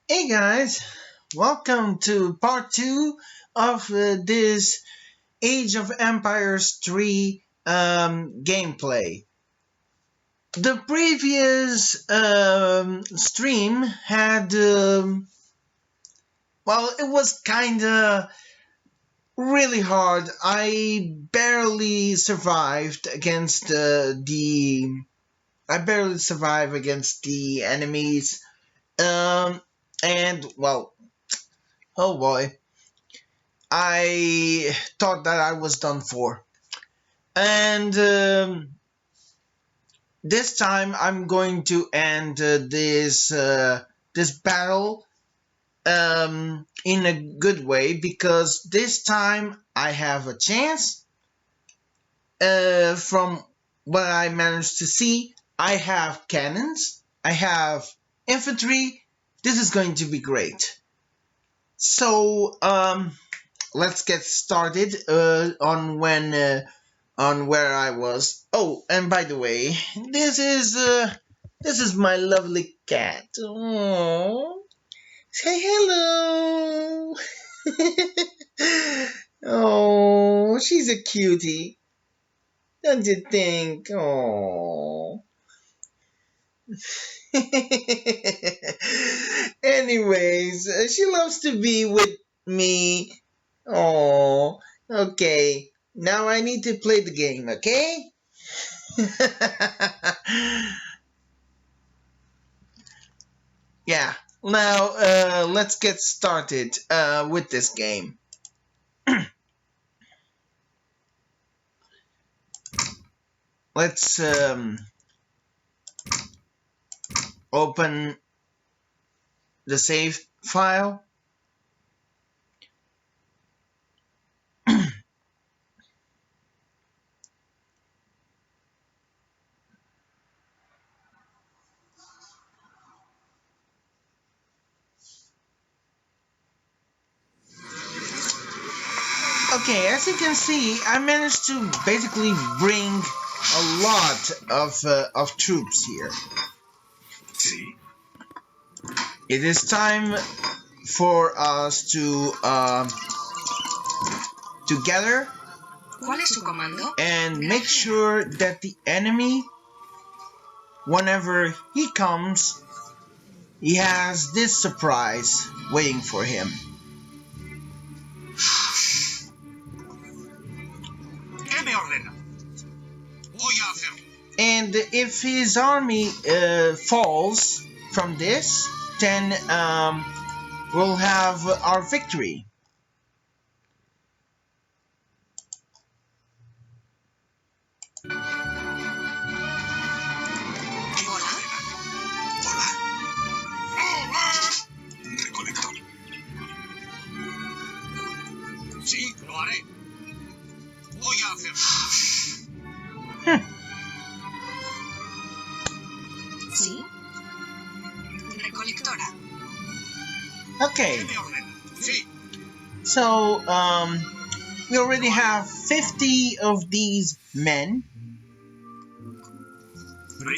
Hey guys, welcome to part 2 of this Age of Empires 3 gameplay. The previous stream had, it was kinda really hard. I barely survived against I barely survived against the enemies. And, well, oh boy. I thought that I was done for. And this time I'm going to end this battle in a good way, because this time I have a chance. From what I managed to see, I have cannons, I have infantry. This is going to be great. So let's get started on where I was. Oh, and by the way, this is my lovely cat. Aww. Say hello. Oh, she's a cutie, don't you think? Oh. Anyways, she loves to be with me. Oh, okay. Now I need to play the game, okay? Yeah. Now let's get started with this game. Let's open the save file. Okay, as you can see, I managed to basically bring a lot of troops here. Sí. It is time for us to gather ¿Cuál es su comando? and make sure that the enemy, whenever he comes, he has this surprise waiting for him. ¿Qué me ordena? Voy a hacerlo. And if his army falls from this, then we'll have our victory. Hola. Hola. Un recolector. Sí, lo haré. Voy a hacerlo. ¿Sí? Recolectora. Okay, ¿Qué me ordena? Sí. so we already have 50 of these men,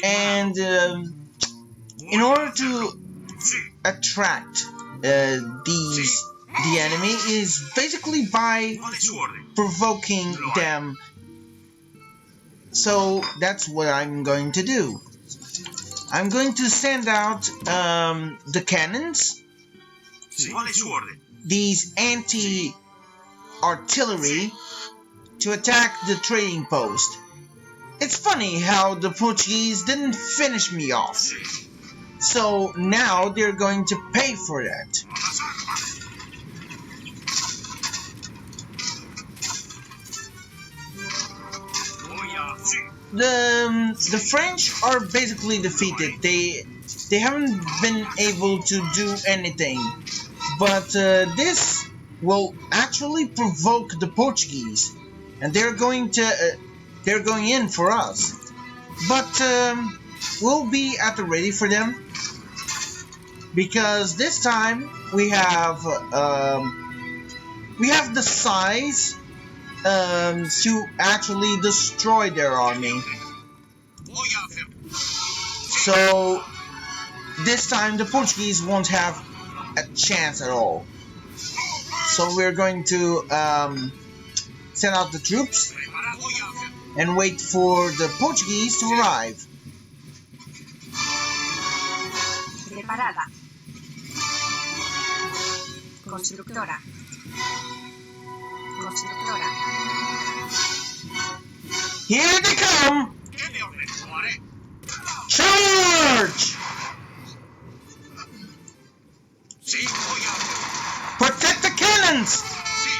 and in order to Sí. attract the enemy is basically by ¿Cuál es su orden? provoking them. So that's what I'm going to do. I'm going to send out the cannons, Sí. ¿Cuál es su orden? these anti-artillery, to attack the trading post. It's funny how the Portuguese didn't finish me off. Sí. So now they're going to pay for that. Voy a... Sí. The French are basically defeated. They haven't been able to do anything. But this will actually provoke the Portuguese, and they're going in for us. But we'll be at the ready for them, because this time we have the size to actually destroy their army. Voy a hacerlo. So this time the Portuguese won't have a chance at all. So we're going to send out the troops Preparado y hacer. and wait for the Portuguese to arrive. Preparada. Constructora. Constructora. Here they come! ¿Qué me ordenas? Lo haré. Charge! Sí, voy a hacer. Protect the cannons! Sí.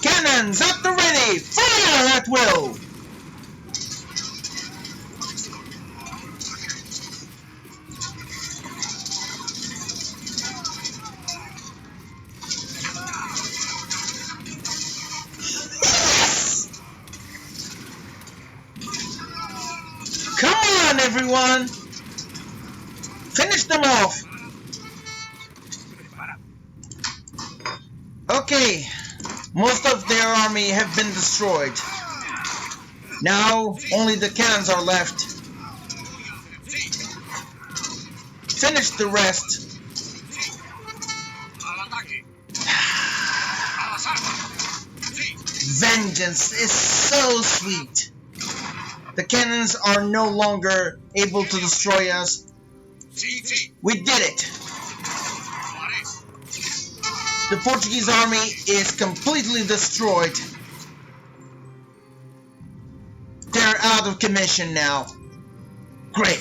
Cannons at the ready! Fire at will! Come on, everyone! Finish them off! Okay, most of their army have been destroyed. Now, only the cannons are left. Finish the rest. Al ataque. A las armas. Sí. Vengeance is so sweet. The cannons are no longer able to destroy us. Sí, sí. We did it. Lo haré. The Portuguese army is completely destroyed. They're out of commission now. Great.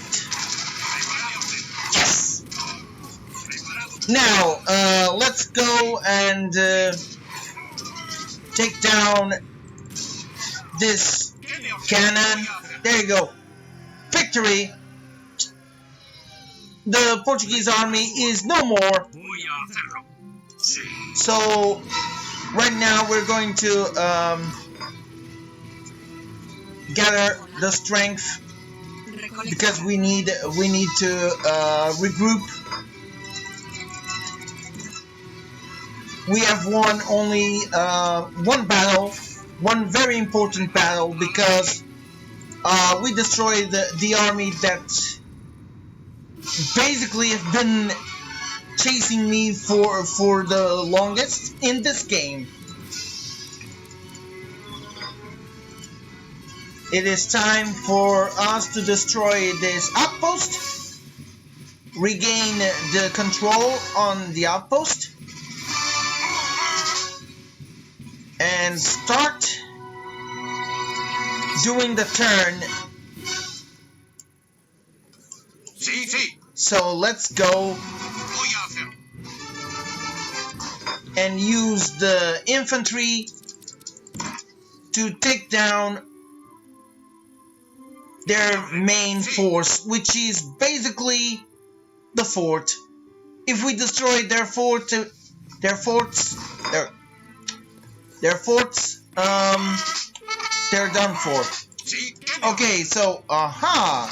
Yes. Now, let's go and take down this ¿Qué me ordenas? cannon. There you go. Victory. The Portuguese army is no more. Voy a hacerlo. Sí. So right now we're going to gather the strength because we need to regroup. We have won only one battle, one very important battle, because we destroyed the army that basically have been chasing me for the longest in this game. It is time for us to destroy this outpost, regain the control on the outpost, and start doing the turn. Sí, sí. So let's go Voy a hacerlo. and use the infantry to take down their main force, which is basically the fort. If we destroy their forts, they're done for. Sí. ¿Qué me Okay, so A las armas.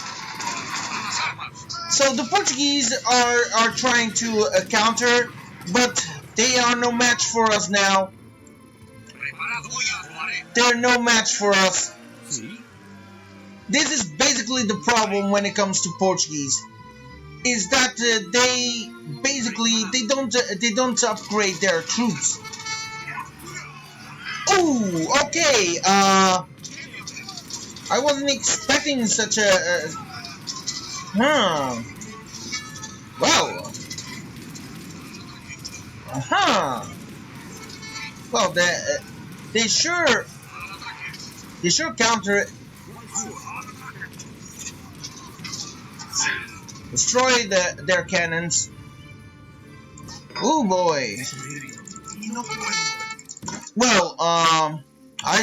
so the Portuguese are trying to counter, but they are no match for us now. Preparado. Voy a lo haré. They're no match for us. Sí. This is basically the problem when it comes to Portuguese, is that they don't upgrade their troops. Ooh, okay. I wasn't expecting such a. Well. Well, they sure counter it. Destroy their cannons. Oh boy. No puedo. Well, I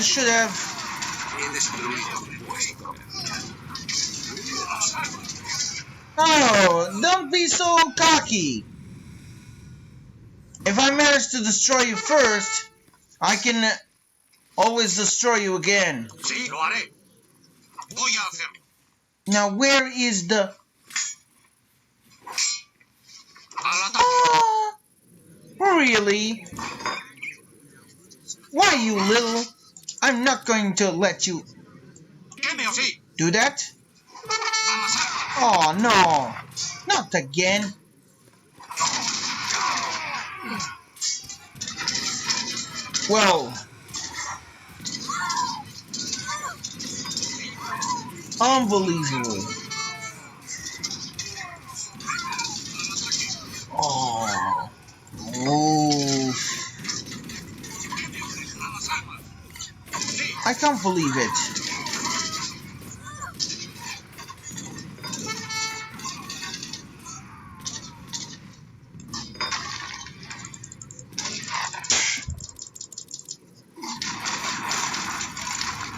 should have. He destruido el puesto. Oh, don't be so cocky. If I manage to destroy you first, I can always destroy you again. Sí, lo haré. Voy a hacerlo. Now, where is the... Al ataque. Really? Why, you little... I'm not going to let you ¿Qué me sí? do that. A las armas. Oh no! Not again! Well, unbelievable. Oh. Oof. I can't believe it.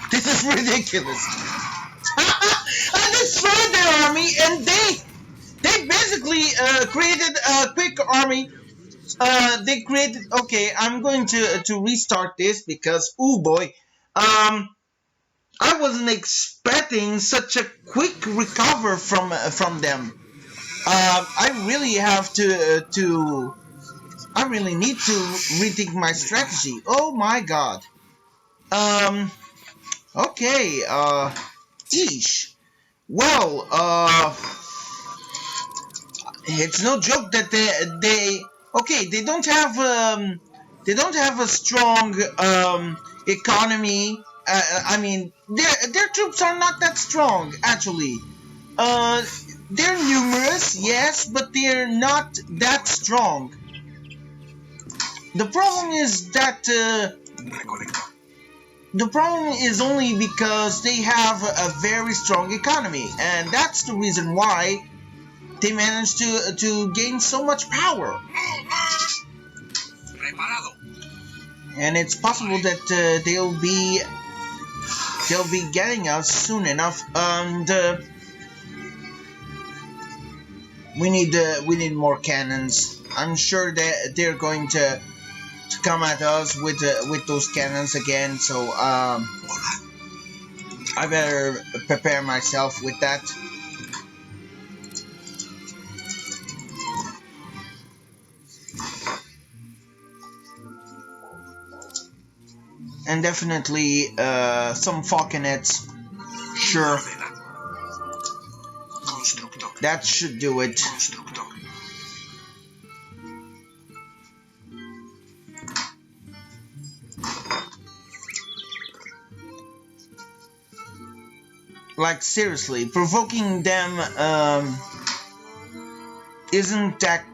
This is ridiculous. I destroyed their army, and they basically created a quick army. They created. Okay, I'm going to restart this because oh boy, I wasn't expecting such a quick recover from them. I really have to. I really need to rethink my strategy. Oh my god. Um. Okay. Eesh. Well. It's no joke that they. Okay. They don't have a strong economy. I mean, their troops are not that strong actually. Uh, they're numerous, yes, but they're not that strong. The problem is that the problem is only because they have a very strong economy, and that's the reason why they managed to gain so much power. And it's possible that they'll be getting us soon enough, and we need more cannons. I'm sure that they're going to come at us with those cannons again. So I better prepare myself with that. And definitely some falconets. Sure, that should do it. Like seriously, provoking them isn't that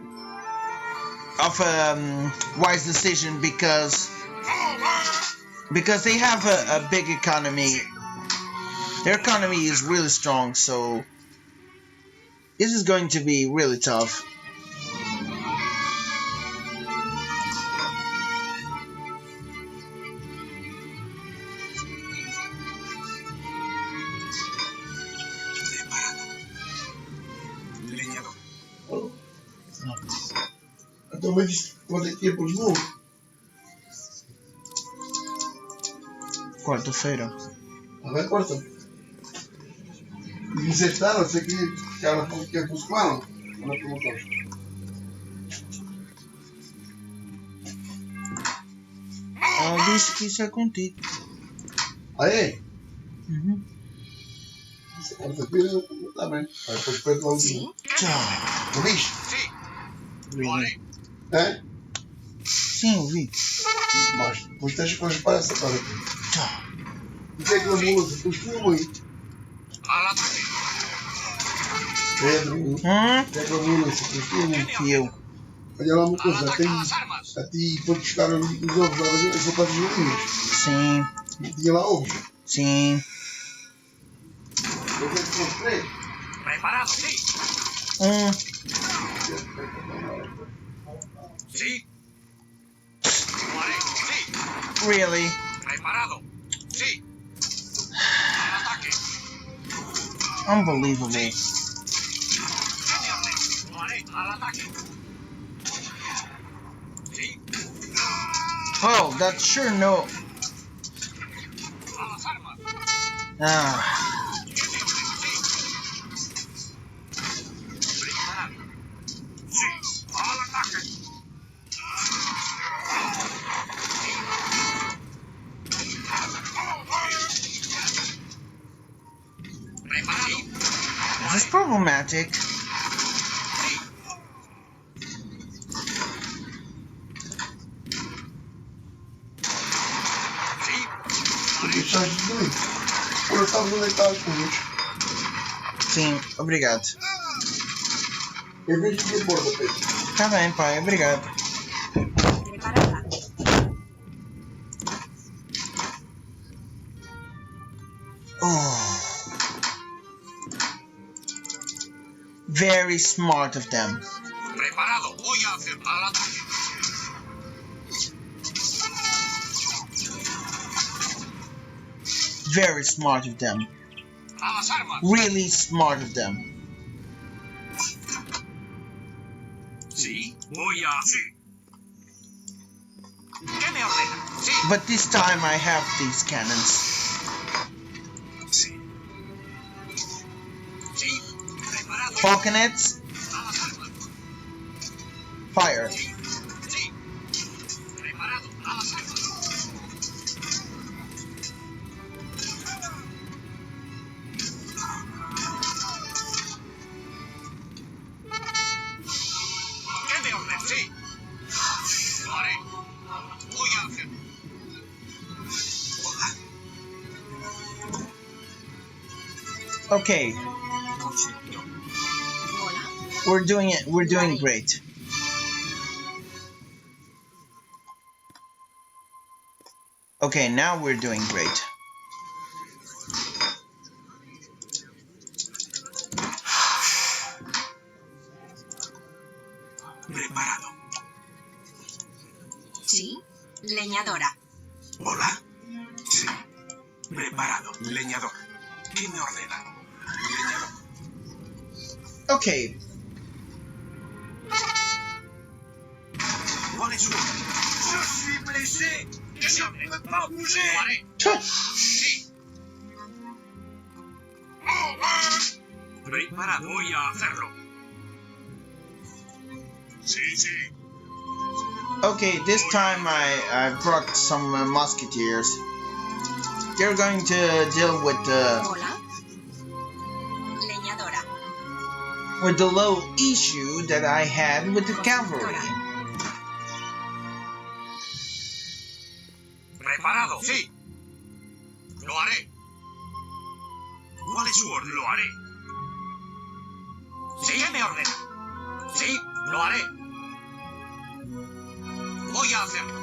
of a wise decision because they have a big economy. Their economy is really strong, so this is going to be really tough. Então, mas quando é que é para os voos? Quarta-feira. Ah, vai quarta. E sexta, sei que ela falou que é com os quadros. Não é para montar. Ela disse que isso é contigo. Ah, é? Uhum. Quarta-feira, está bem. Aí depois perto lá o dia. Tchau. Ouviste? Vi. É? Sim, eu vi. Mas depois tens coisas para essa cara. Tchau. E que é aquela música? Depois tu aí. Pedro, que é aquela música? Depois tu aí. E eu. Olha lá uma coisa, a ti foi buscar os ovos lá da sopa das galinhas. Sim. E tinha lá ovos. Sim. Eu tenho que mostrei. Preparado, sí. Sí. Sí. Really? Preparado. Sí. Al ataque. Unbelievable. Al ataque. Sí. Oh, that's sure no. A las armas. Ah. Sí. Al ataque. problematic. Deixar de doer. Por eu estava deitado com gente. Sim, obrigado. Eu vejo que depois, Pedro. Tá bem, pai, obrigado. Preparada. Oh. Very smart of them. Preparado. Voy a hacer al ataque. Very smart of them. A las armas. Really smart of them. Sí. Voy a... Sí. ¿Qué me ordena? Sí. But this time I have these cannons. Sí. Sí. Preparado. Falconets, A las armas. fire. Sí. Sí. Preparado. A las armas. ¿Qué me ordena? Sí. Lo haré. Voy a hacer. Hola. Okay, Constructor. Hola. we're doing it. We're doing great. Okay, now we're doing great. Preparado. Sí. Leñadora. Hola. Sí. Preparado. Leñador. ¿Qué me ordena? Leñador. Okay, ¿Cuál es su orden? Je suis blessé. Je ne peux pas bouger. Lo haré. Sí. Preparado. Voy a hacerlo. Sí, sí. okay. This time I brought some musketeers. They're going to deal with Hola. Leñadora. the low issue that I had with the cavalry. Preparado. Sí. Lo haré. ¿Cuál es su orden? Lo haré. Sí, ¿qué me ordena? Sí, lo haré. Voy a hacerlo.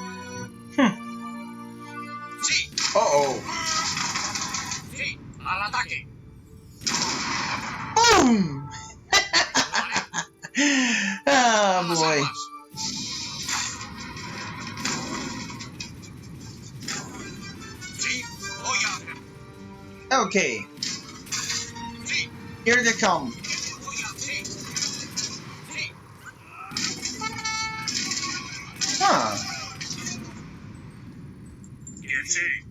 Sí, Uh-oh. sí, al ataque. Boom! Lo haré. Oh A las boy. armas. Sí, voy a hacerlo. Okay, Sí, here they come. voy a... Sí. Sí. Huh. Bien, sí.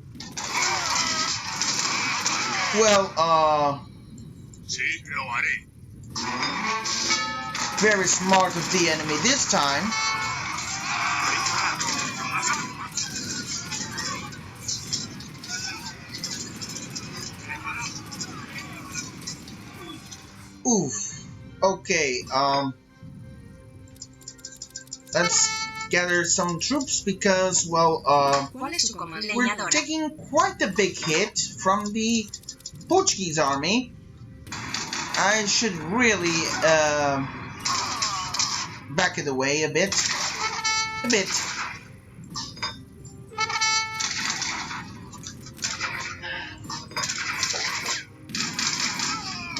Well, Sí, lo haré. very smart of the enemy this time. Preparado. A las armas. Preparado. Oof. Okay, let's gather some troops because, well, ¿Cuál es su comando? we're Leñadora. taking quite a big hit from the Portuguese army. I should really back it away a bit. A bit.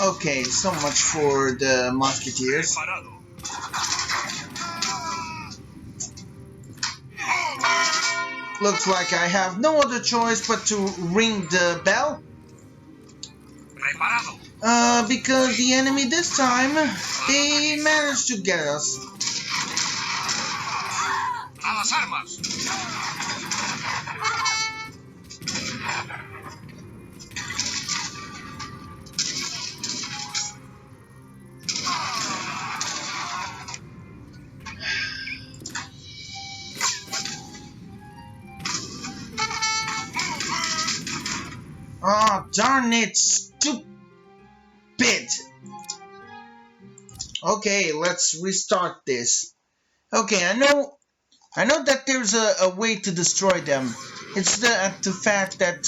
Okay, so much for the musketeers. Preparado. Looks like I have no other choice but to ring the bell. Preparado. Because the enemy this time, they managed to get us. A las armas. Oh, darn it, stupid! Okay, let's restart this. Okay, I know that there's a way to destroy them. It's the fact that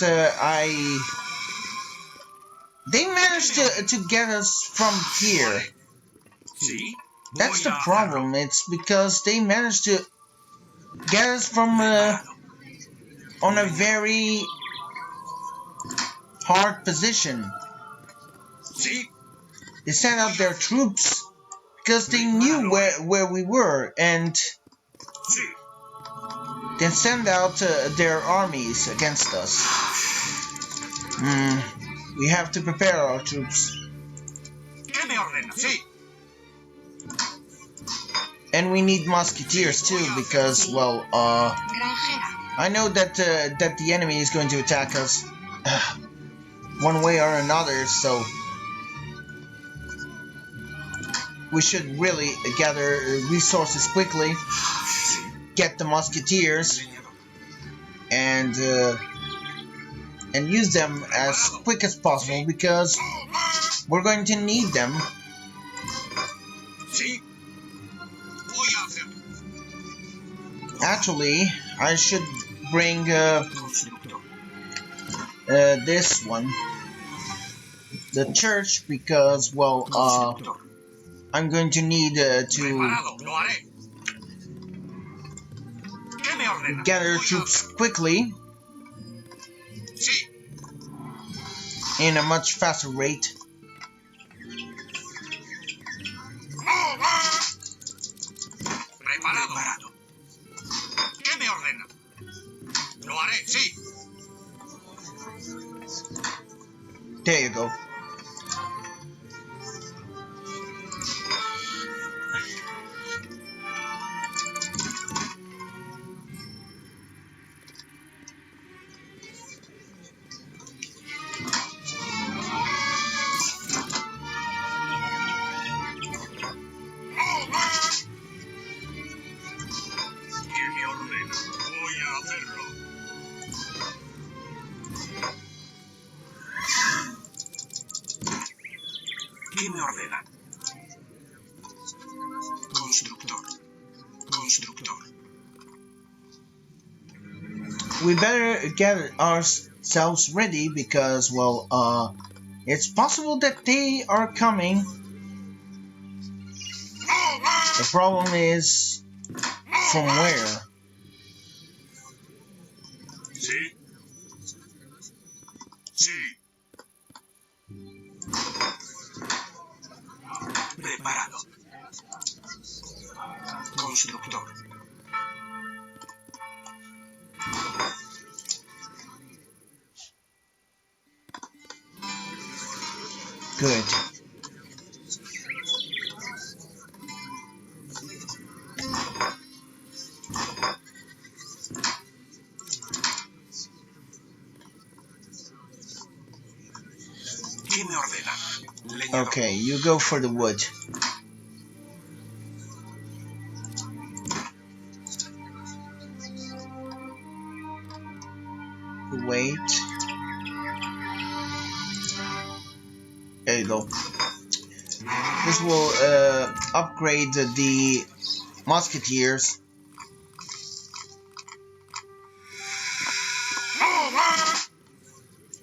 they managed to get us from here. Sí, That's voy the a hacerlo. problem. It's because they managed to get us from Preparado. on a very hard position. Sí, They sent out their troops because they knew Preparado. where we were, and Sí. then send out their armies against us. We have to prepare our troops. ¿Qué me ordena? Sí. And we need musketeers too, because, well, Granjera. I know that that the enemy is going to attack us one way or another, so we should really gather resources quickly, get the musketeers, and use them as quick as possible, because we're going to need them. Sí. Voy a hacerlo. Actually, I should bring Constructor. this one, the church, because, well, Constructor. I'm going to need to Preparado. Lo haré. ¿Qué me ordena? gather Voy a troops hacerlo. quickly Sí. in a much faster rate. Preparado. ¿Qué me ordena? Lo haré, sí. There you go. ¿Qué me ordena? Voy a hacerlo. ¿Qué me ordena? Constructor. Constructor. We better get ourselves ready, because, well, it's possible that they are coming. The problem is from where. Sí. Sí. Preparado. Constructor. Good. ¿Qué me ordena? Leñador. Okay, you go for the wood. Wait. There you go. This will upgrade the musketeers.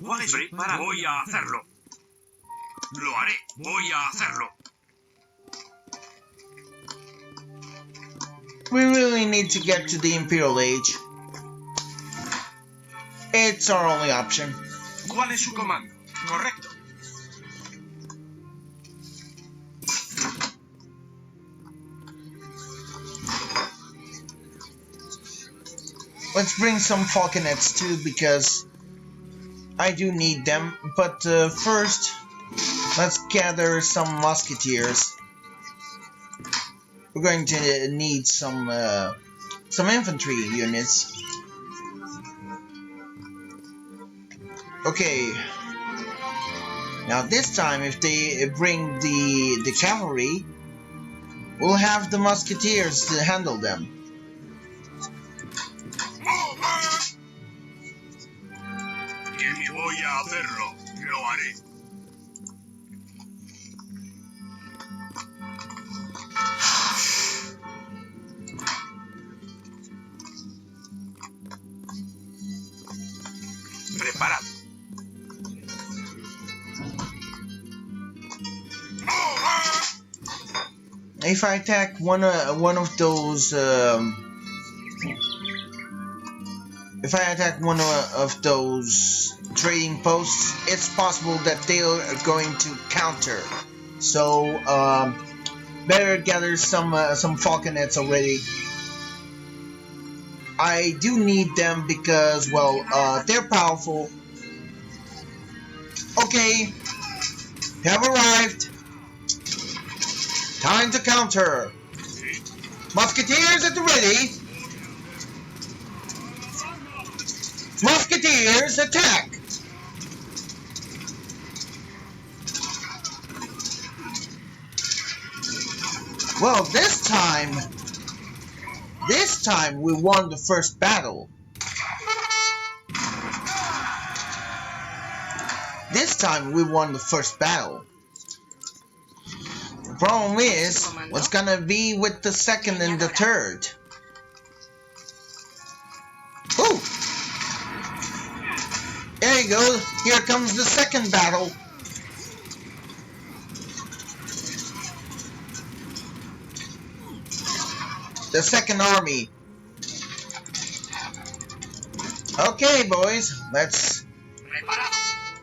¿Cuál es? Preparado. Voy a hacerlo. Lo haré. Voy a hacerlo. We really need to get to the Imperial Age. It's our only option. ¿Cuál es su comando? Correcto. Let's bring some falconets too, because I do need them. But first, let's gather some musketeers. We're going to need some infantry units. Okay. Now this time, if they bring the cavalry, we'll have the musketeers to handle them. Que voy a hacerlo. Lo haré. Preparado. If I attack one of those, if I attack one of those trading posts, it's possible that they are going to counter. So better gather some falconets already. I do need them because, well, they're powerful. Okay, they have arrived. Time to counter. Musketeers at the ready. Musketeers, attack! Well, this time we won the first battle. This time we won the first battle. The problem is, what's gonna be with the second and the third? Ooh! There you go, here comes the second battle. The second army. Okay, boys, let's... Preparado.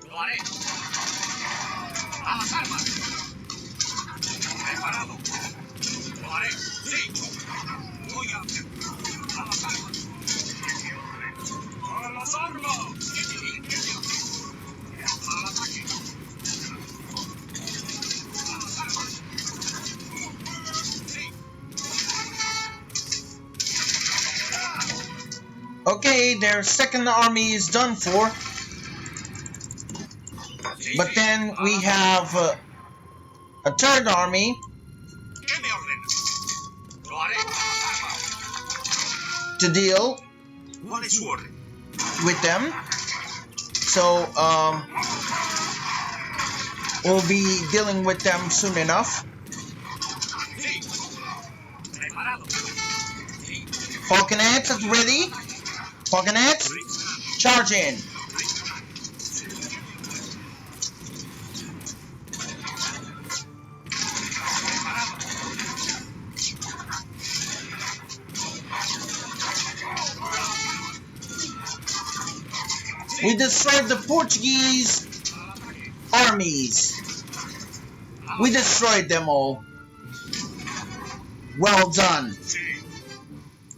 Lo haré. A las armas. Preparado. Lo haré. Sí. Voy a hacer. A las armas. A las armas. Al ataque. A las armas. Sí. Okay, their second army is done for. But then we have a third army ¿Qué me ordena? Lo haré. A las armas. to deal ¿Cuál es su orden? with them. So, we'll be dealing with them soon enough. Sí. Preparado. Sí. Falconets at ready. Falconets, charge in. We destroyed the Portuguese armies. We destroyed them all. Well done. Sí.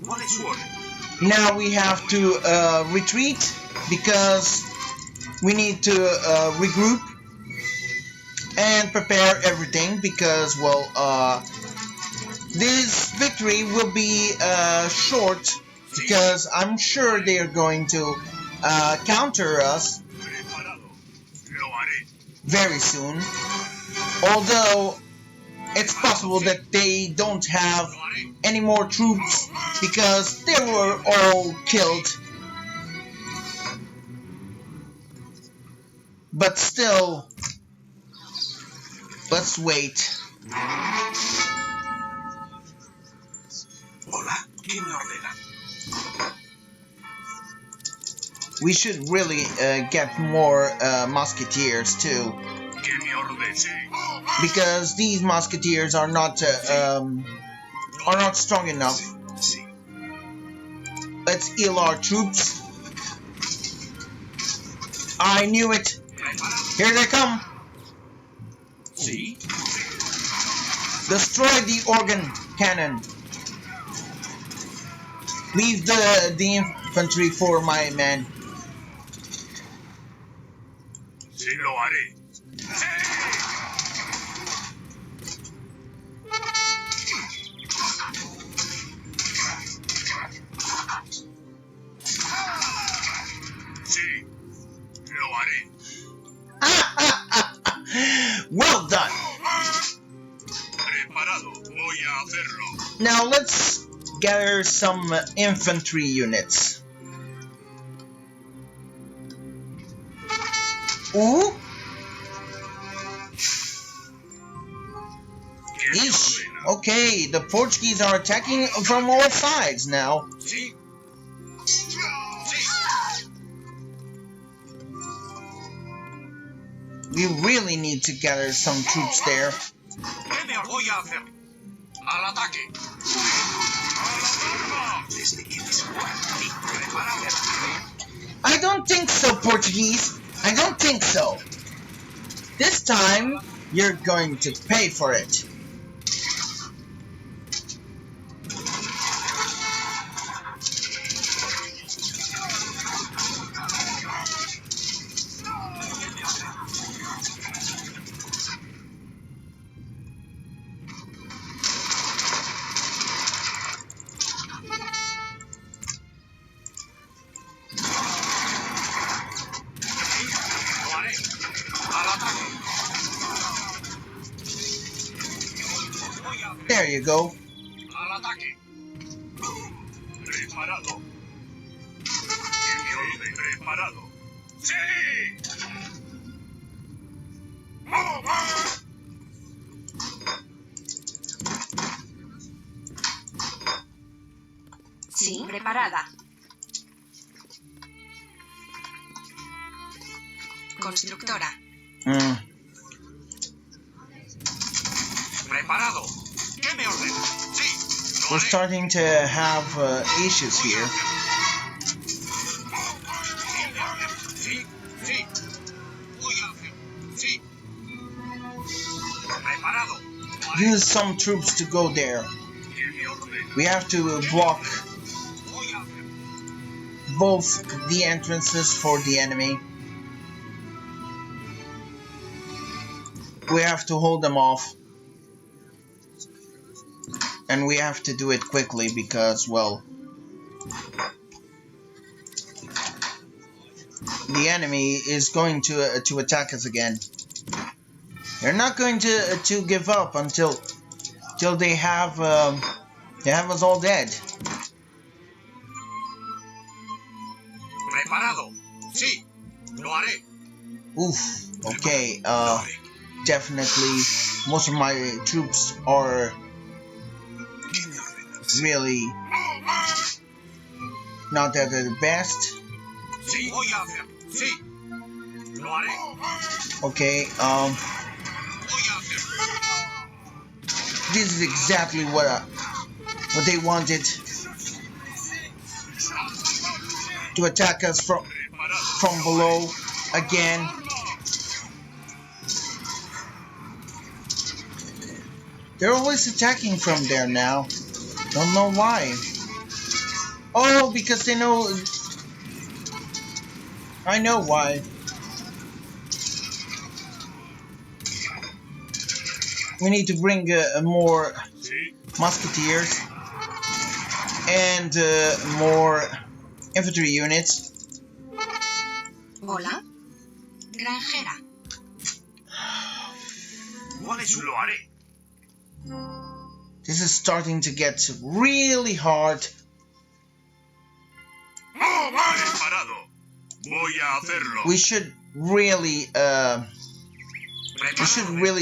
¿Cuál es su orden? Now we have to retreat because we need to regroup and prepare everything because, well, this victory will be short because I'm sure they are going to counter us Preparado. Lo haré. very soon. Although it's possible that they don't have Lo haré. any more troops because they were all killed. But still, let's wait. Hola. ¿Quién me ordena? We should really get more musketeers too, ¿Quién me ordena? Sí. because these musketeers are not strong enough. Sí. Let's heal our troops. I knew it. Preparado. Here they come. Sí. Destroy the organ cannon. Leave the infantry for my men. Sí, lo haré. Sí. Lo haré. Well done. Preparado. Voy a hacerlo. Now let's gather some infantry units. Ooh, ¿Quién me eesh. ordena? Okay, the Portuguese are attacking from all sides now. Sí. Sí. We really need to gather some troops there. ¿Qué me voy a hacer? ¡Al ataque! ¡A las armas! Preparado. I don't think so, Portuguese. I don't think so. This time, you're going to pay for it. Lo haré. ¡Al ataque! Voy a hacer. There you go. ¡Al ataque! Preparado. En mi orden. Preparado. ¡Sí! ¡Vamos! Sí, preparada. Constructora. Preparado. ¿Qué me ordena? Sí. Lo We're haré. starting to have issues here. Sí, sí. Voy a hacer. Sí. Preparado. Lo haré. Use some troops to go there. En mi orden. We have to block Voy a hacer. both the entrances for the enemy. We have to hold them off. And we have to do it quickly because, well, the enemy is going to attack us again. They're not going to give up until they have us all dead. Preparado. Sí. Lo haré. Oof. Okay. Lo haré. Definitely, most of my troops are really not at the best. Sí. Voy a hacer. Sí. Lo haré. Okay. Voy a hacer. This is exactly what they wanted, to attack us from below again. They're always attacking from there now. Don't know why. Oh, because they know. I know why. We need to bring more Sí. musketeers and more infantry units. Hola. Granjera. ¿Cuál es? Lo haré. This is starting to get really hard. Preparado. Voy a hacerlo. We should really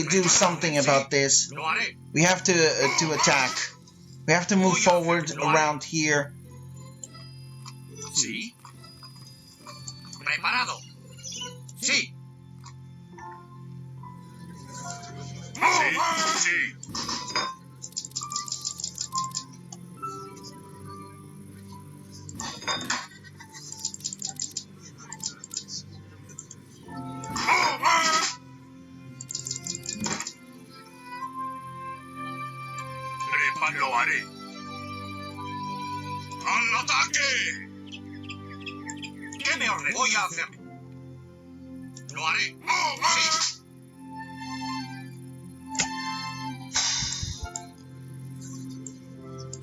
do something about this. Lo haré. We have to attack. We have to move forward around here. Sí. Preparado. Sí. Sí. Sí. Lo haré. ¡Al ataque! ¿Qué me ordena? Voy a hacer. Lo haré. Sí.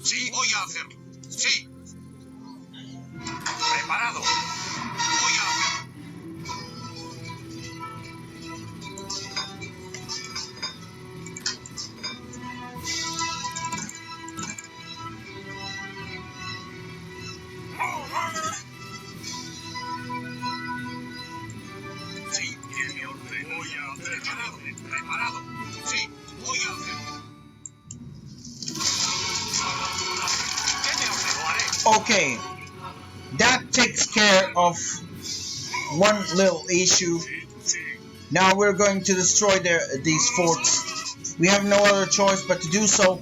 Sí, voy a hacer. Sí. Preparado. Voy a hacer. Sí, en mi orden. Voy a hacer. Preparado. Preparado. Sí, voy a hacer. ¿Qué me ordena? Lo haré. Okay, that takes care of one little issue. Sí, sí. Now we're going to destroy these forts. We have no other choice but to do so.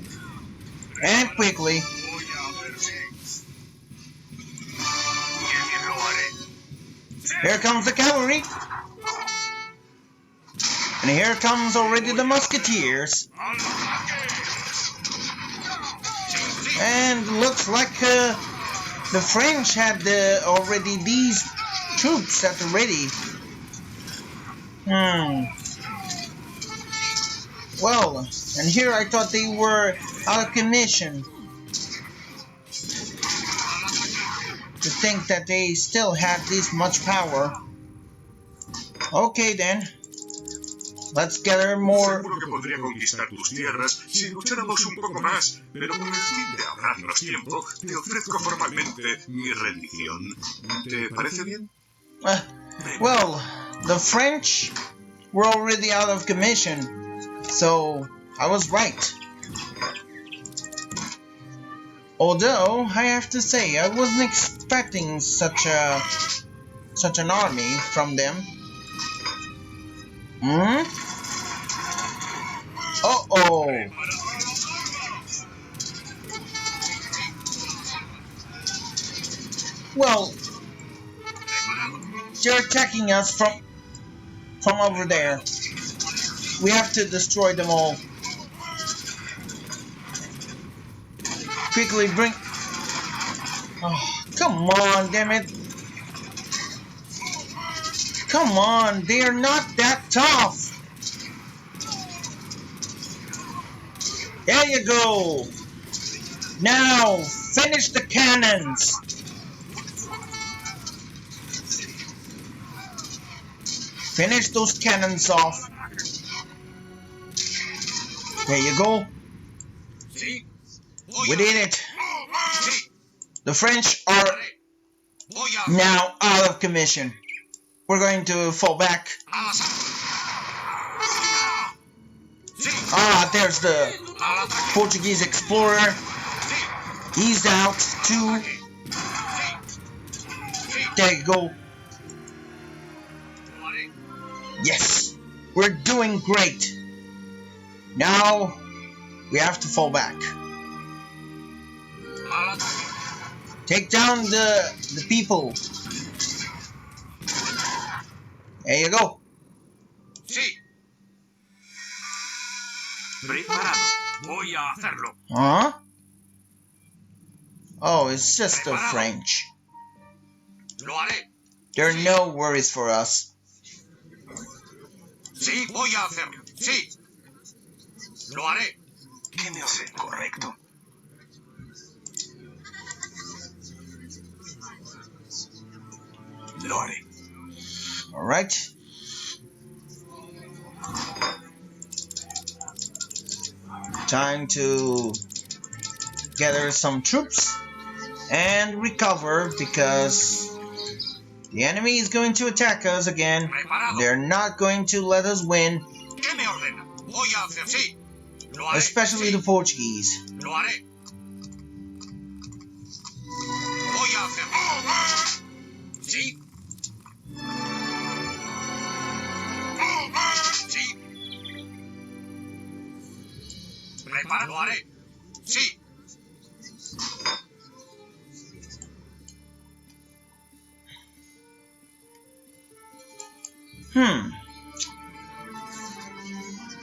And quickly. Voy a hacer sí. Qué bien lo haré. Here comes the cavalry. And here comes already the musketeers. ¡Al ataque! Sí, sí. And looks like the French had already these troops at the ready. Well, and here I thought they were out of commission. To think that they still had this much power. Okay then. Let's gather more. Seguro que podría conquistar tus tierras si lucháramos un poco más, pero con el fin de ahorrarnos tiempo, te ofrezco formalmente mi rendición. ¿Te parece bien? Well, the French were already out of commission, so I was right. Although I have to say I wasn't expecting such an army from them. Uh-oh. Well, they're attacking us from over there. We have to destroy them all. Quickly bring... Oh, come on, damn it. Come on, they are not that tough. There you go. Now, finish the cannons. Finish those cannons off. There you go. We did it. The French are now out of commission. We're going to fall back. Ah, there's the Portuguese explorer. He's out too. There you go. Yes, we're doing great. Now we have to fall back. Take down the people. There you go. Sí. Preparado. Voy a hacerlo. Huh? Oh, it's just the French. Lo haré. There are no worries for us. Sí, voy a hacerlo. Sí. Lo haré. ¿Qué me hace correcto? Lo haré. All right. Time to gather some troops and recover because the enemy is going to attack us again. They're not going to let us win, ¿Qué me ordena? Voy a hacer. Sí. Lo haré. especially Sí. the Portuguese. Lo haré. Voy a hacer. Sí. Sí. Prepara. Lo haré. Sí.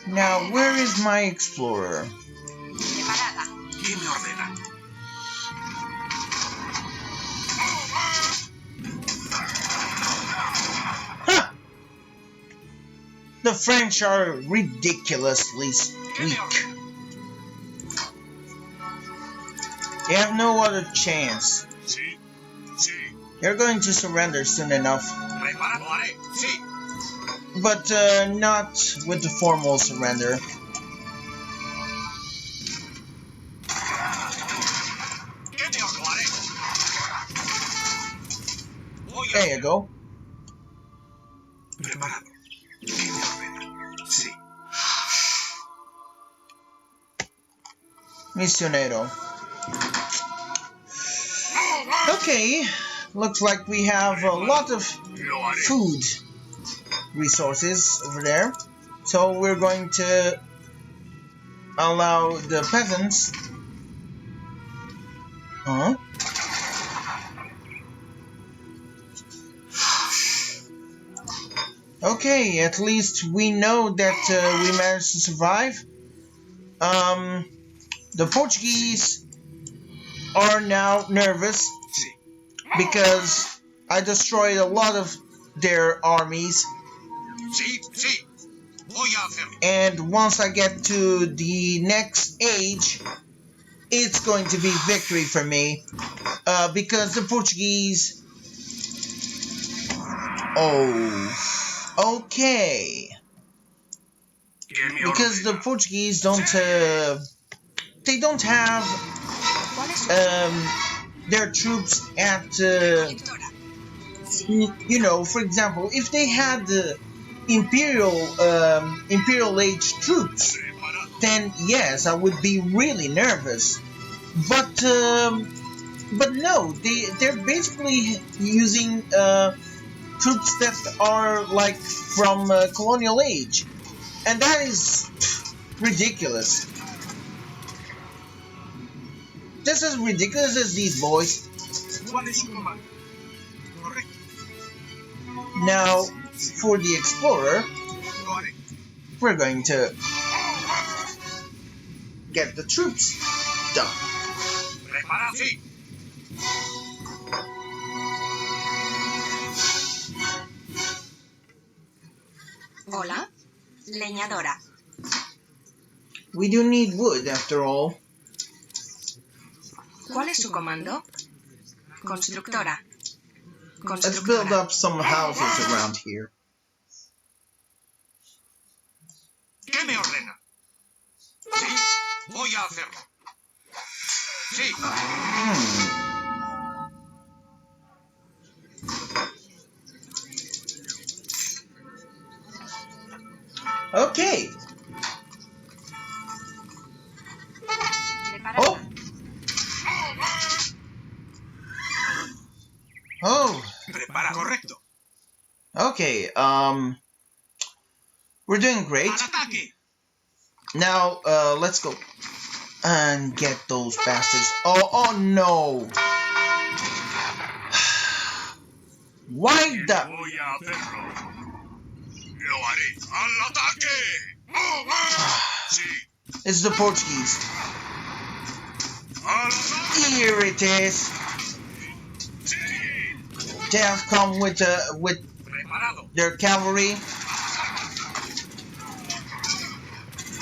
Now, where is my explorer? Preparada. ¿Quién me ordena? Huh! The French are ridiculously weak. They have no other chance. Sí. Sí. They're going to surrender soon enough, Prepara. Lo haré. Sí. but not with the formal surrender. ¿Qué me ordena? Lo haré. Voy a There you go. Preparado. ¿Qué me ordena? Sí. Misionero. Okay, looks like we have a lot of Lo haré. food resources over there. So we're going to allow the peasants. Huh? Okay, at least we know that we managed to survive. The Portuguese are now nervous because I destroyed a lot of their armies. Sí, sí. Voy a hacerlo. And once I get to the next age, it's going to be victory for me. Because the Portuguese... Oh, okay. Because the Portuguese don't... they don't have their troops at... you know, for example, if they had the Imperial Age troops, then yes, I would be really nervous. But no, they're basically using troops that are like from colonial age, and that is ridiculous. Just as ridiculous as these boys. Now, for the explorer, we're going to get the troops done. Hola, leñadora. We do need wood, after all. ¿Cuál es su comando? Constructora. Let's build up some houses around here. ¿Qué me ordena? Sí, voy a hacerlo. Sí. Okay. Preparada. Oh. Prepara, correcto. Okay. We're doing great. Al ataque. Now, let's go and get those bastards. Oh no! Why the? Voy a hacerlo. Lo haré. ¡Al ataque! Sí. It's the Portuguese. ¡Al ataque! Here it is. Sí. They have come with Preparado. their cavalry.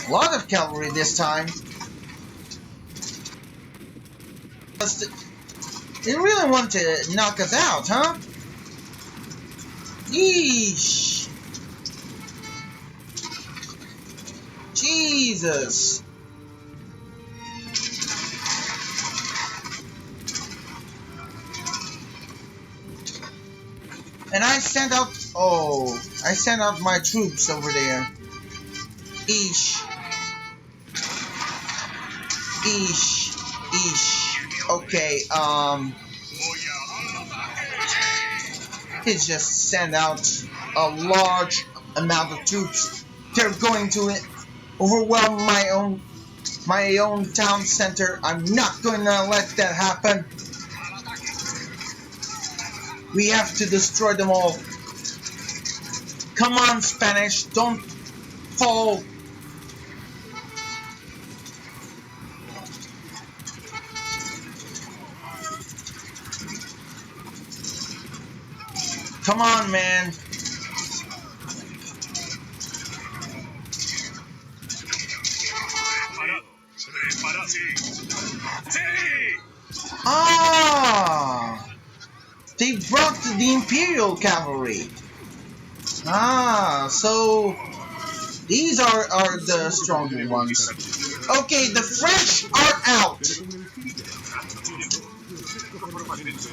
A lot of cavalry this time. They really want to knock us out, huh? Yeesh. Jesus. And I sent out my troops over there. Eesh. Okay, it's just send out a large amount of troops. They're going to overwhelm my own town center. I'm not going to let that happen. We have to destroy them all. Come on, Spanish, don't fall. Come on, man. Ah! They brought the Imperial Cavalry. Ah, so these are the stronger ones. Okay, the French are out.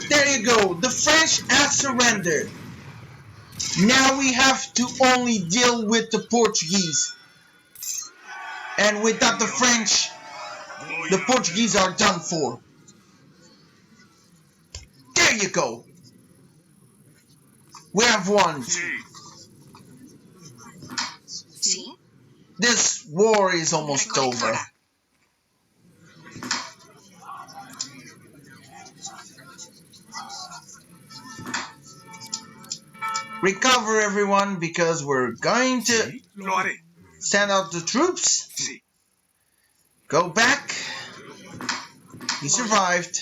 There you go. The French have surrendered. Now we have to only deal with the Portuguese. And without the French, the Portuguese are done for. There you go. We have won. This war is almost over. Recolectora. Recover everyone, because we're going to Sí, lo haré. send out the troops. Sí. Go back. He survived.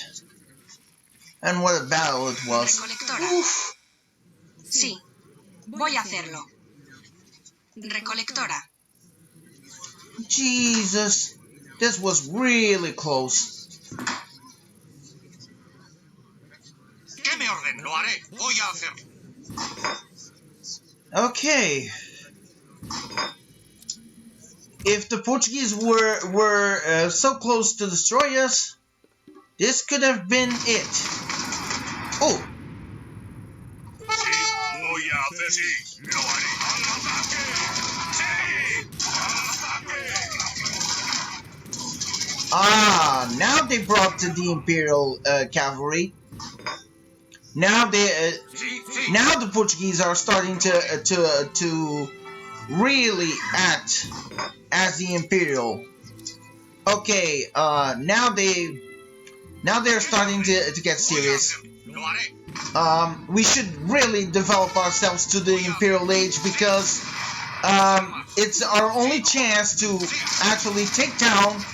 And what a battle it was. Recolectora. Oof. Sí, voy a hacerlo. Recolectora. Jesus. This was really close. ¿Qué me ordena? Lo haré. Voy a hacerlo. Okay. If the Portuguese were so close to destroy us, this could have been it. Oh, Sí, voy a hacer. Sí, lo haré. ¡Al ataque! ¡Sí! ¡Al ataque! now they brought the Imperial cavalry. Now Sí, sí. now the Portuguese are starting to really act as the Imperial. Okay, now they're starting to get serious. Lo haré. We should really develop ourselves to the Imperial Age, because it's our only chance to actually take down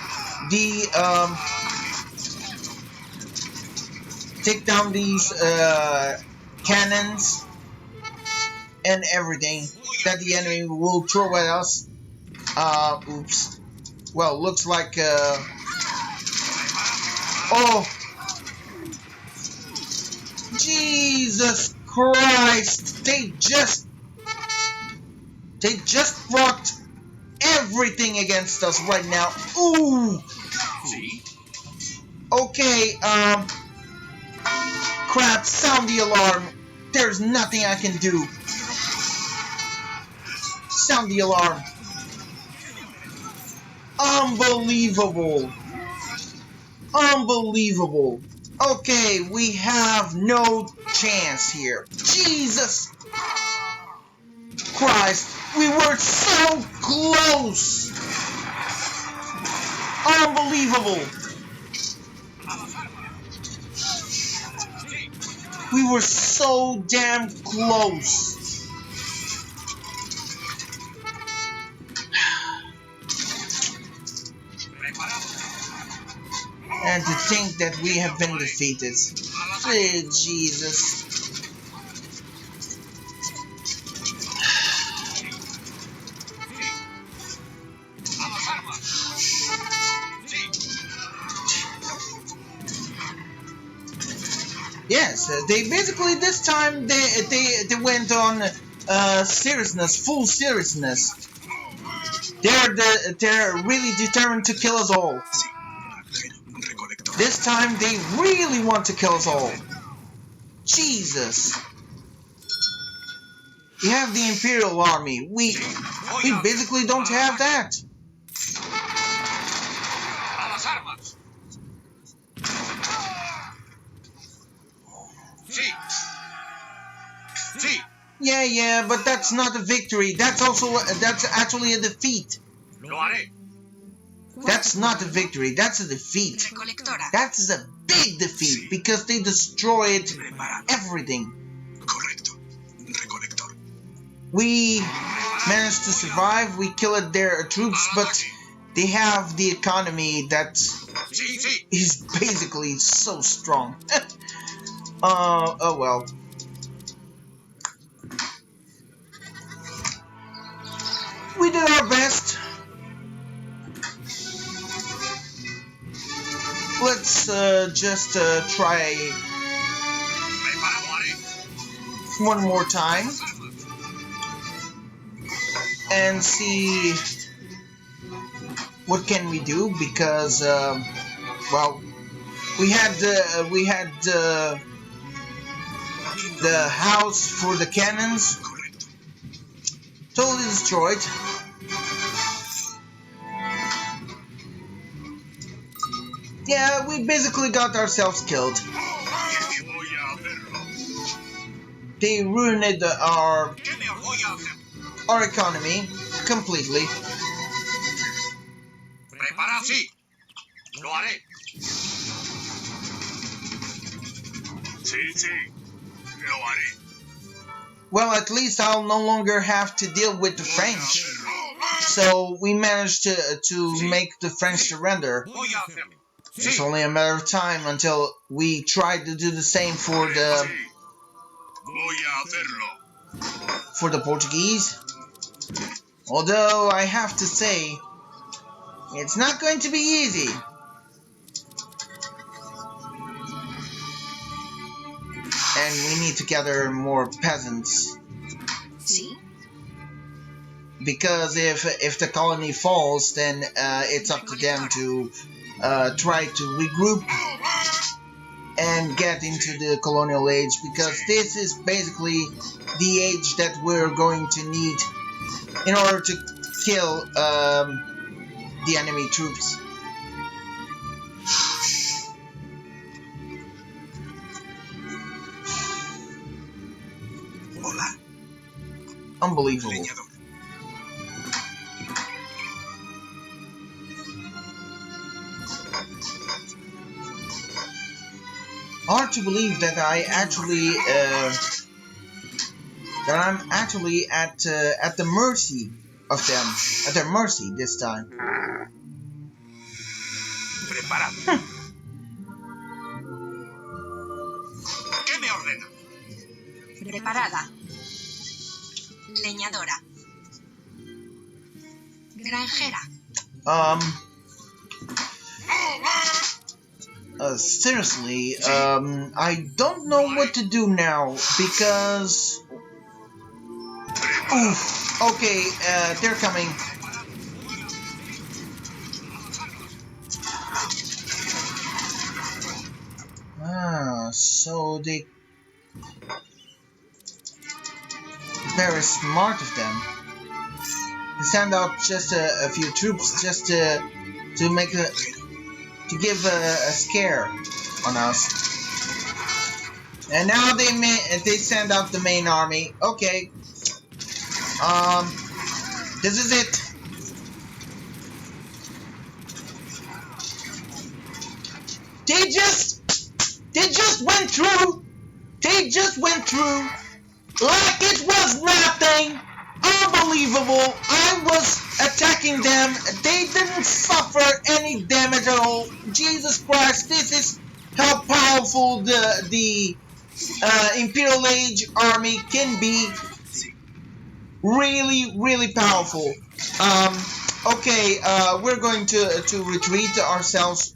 these cannons and everything that the enemy will throw at us. Oops. Well, looks like oh, Jesus Christ! They just brought everything against us right now. Ooh. Sí. Okay. Crap! Sound the alarm. There's nothing I can do. Sound the alarm. Unbelievable. Unbelievable. Okay, we have no chance here. Jesus Christ, we were so close. Unbelievable. We were so damn close. And to think that we have been defeated. Jesus. Yes, they basically this time they went on seriousness, full seriousness. They're really determined to kill us all. This time they really want to kill us all. Jesus. We have the Imperial Army. We basically don't have that. Yeah, but that's not a victory. That's actually a defeat. That's not a victory. That's a defeat. Recolectora. That is a big defeat because they destroyed everything. We managed to survive. We killed their troops, but they have the economy that is basically so strong. Oh well. We did our best. Let's just try one more time and see what can we do, because well, we had the house for the cannons totally destroyed. Yeah, we basically got ourselves killed. They ruined our economy completely. Sí, lo haré. Sí, lo haré. Well, at least I'll no longer have to deal with the French. So we managed to make the French surrender. Voy a hacerlo. It's only a matter of time until we try to do the same for the Voy a hacerlo. Portuguese. Although I have to say, it's not going to be easy. And we need to gather more peasants. Sí. Because if the colony falls, then it's up to them to try to regroup and get into the colonial age, because this is basically the age that we're going to need in order to kill the enemy troops. Hola, Unbelievable. leñador. Hard to believe that I'm actually at the mercy of them, at their mercy this time. Preparado. ¿Qué me ordena? Preparada. Leñadora. Granjera. Seriously, I don't know what to do now, because... Oof, okay, they're coming. So they... Very smart of them. They send out just a few troops just to make to give a scare on us. And now they send out the main army. Okay. This is it. They just went through. They just went through like it was nothing. Unbelievable. I was attacking them. They didn't suffer any damage at all. Jesus Christ, this is how powerful the Imperial Age army can be. Really, really powerful. Okay, we're going to retreat ourselves.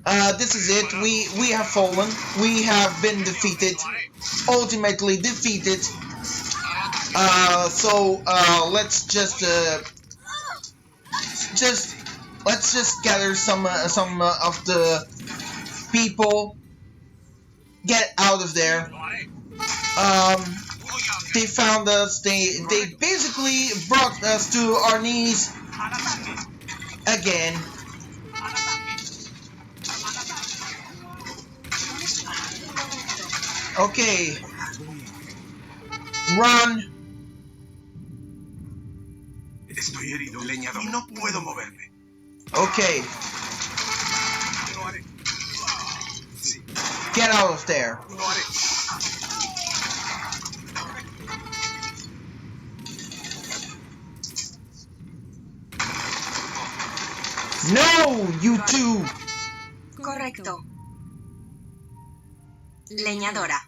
This is it. We have fallen. We have been defeated. Ultimately defeated. So let's just gather some of the people. Get out of there. They found us. They basically brought us to our knees again. Okay. Run. Estoy herido, leñador, y no puedo moverme. Okay. Lo haré. Sí, Get out of there. lo haré. No, you two. Correcto. Leñadora.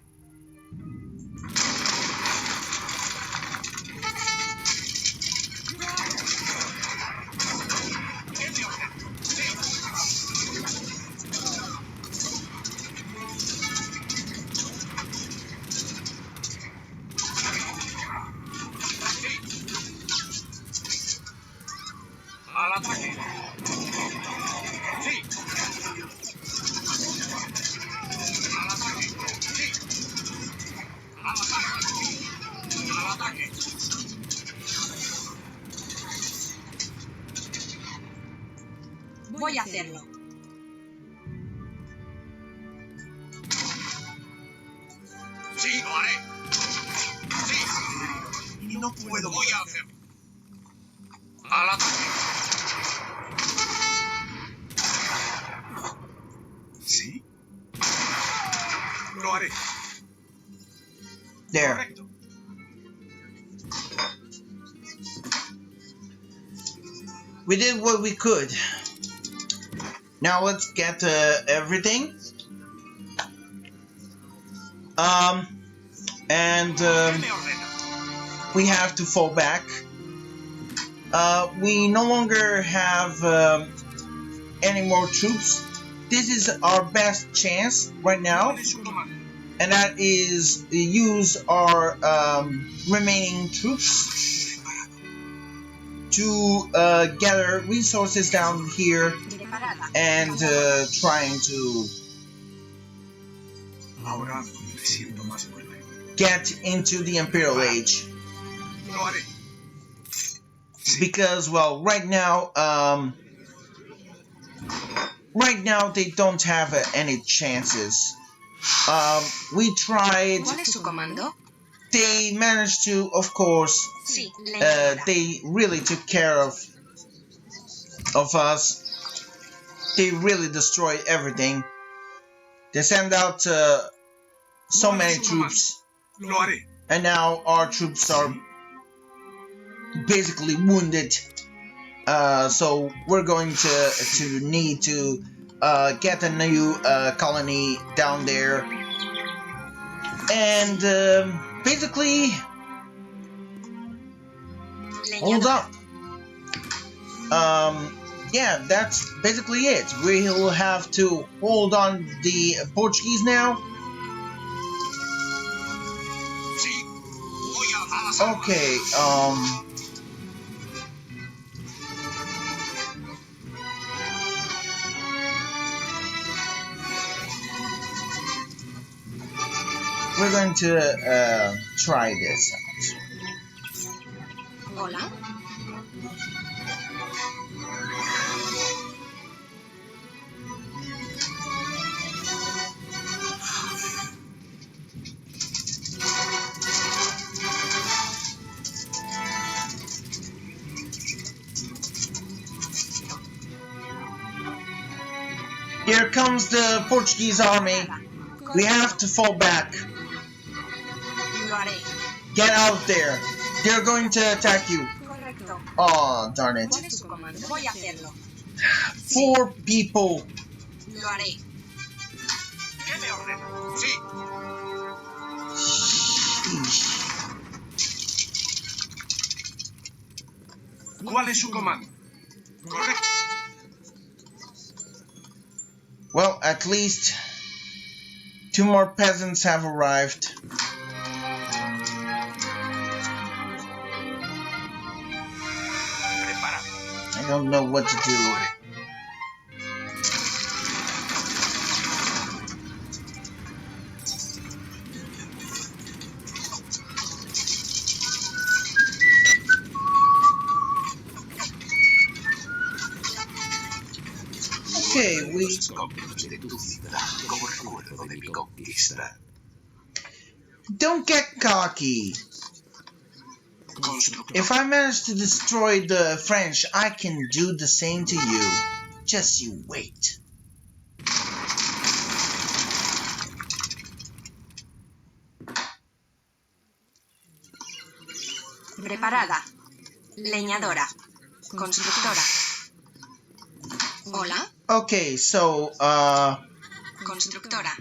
Al ataque. Sí. Al ataque. Sí. Al ataque. Al ataque. Voy a hacerlo. Sí, lo haré. Sí. Y no puedo. Voy a hacerlo. Al ataque. Lo haré. There. Correcto. We did what we could. Now let's get everything. And ¿Qué me ordena? we have to fall back. We no longer have any more troops. This is our best chance right now, ¿Cuál es su comando? and that is use our remaining troops to gather resources down here Preparada. and trying to Ahora me siento más fuerte. get into the Imperial Age. Lo haré. Because, well, right now they don't have any chances. We tried. ¿Cuál es su comando? They managed to, of course, Sí, leñadora. they really took care of us. They really destroyed everything. They sent out so many troops, Lo haré. and now our troops are basically wounded. So we're going to need to get a new colony down there, and basically hold Leñadora. up. Yeah, that's basically it. We'll have to hold on the Portuguese now. Sí. Voy a alzar las armas. Okay, we're going to try this out. Hola. Here comes the Portuguese army. We have to fall back. Lo haré. Get out there. They're going to attack you. Correcto. Oh, darn it. ¿Cuál es su comando? Voy a hacerlo. 4 people. Lo haré. ¿Qué me ordena? Sí. Sheesh. ¿Cuál es su comando? Correcto. Well, at least 2 more peasants have arrived. Preparado. I don't know what to Lo do. haré. Okay, we... Escombros de tu ciudad como recuerdo de mi conquista. Don't get cocky. Constructor. If I manage to destroy the French, I can do the same to you. Just you wait. Preparada. Leñadora. Constructora. Hola. Okay, so, Constructora.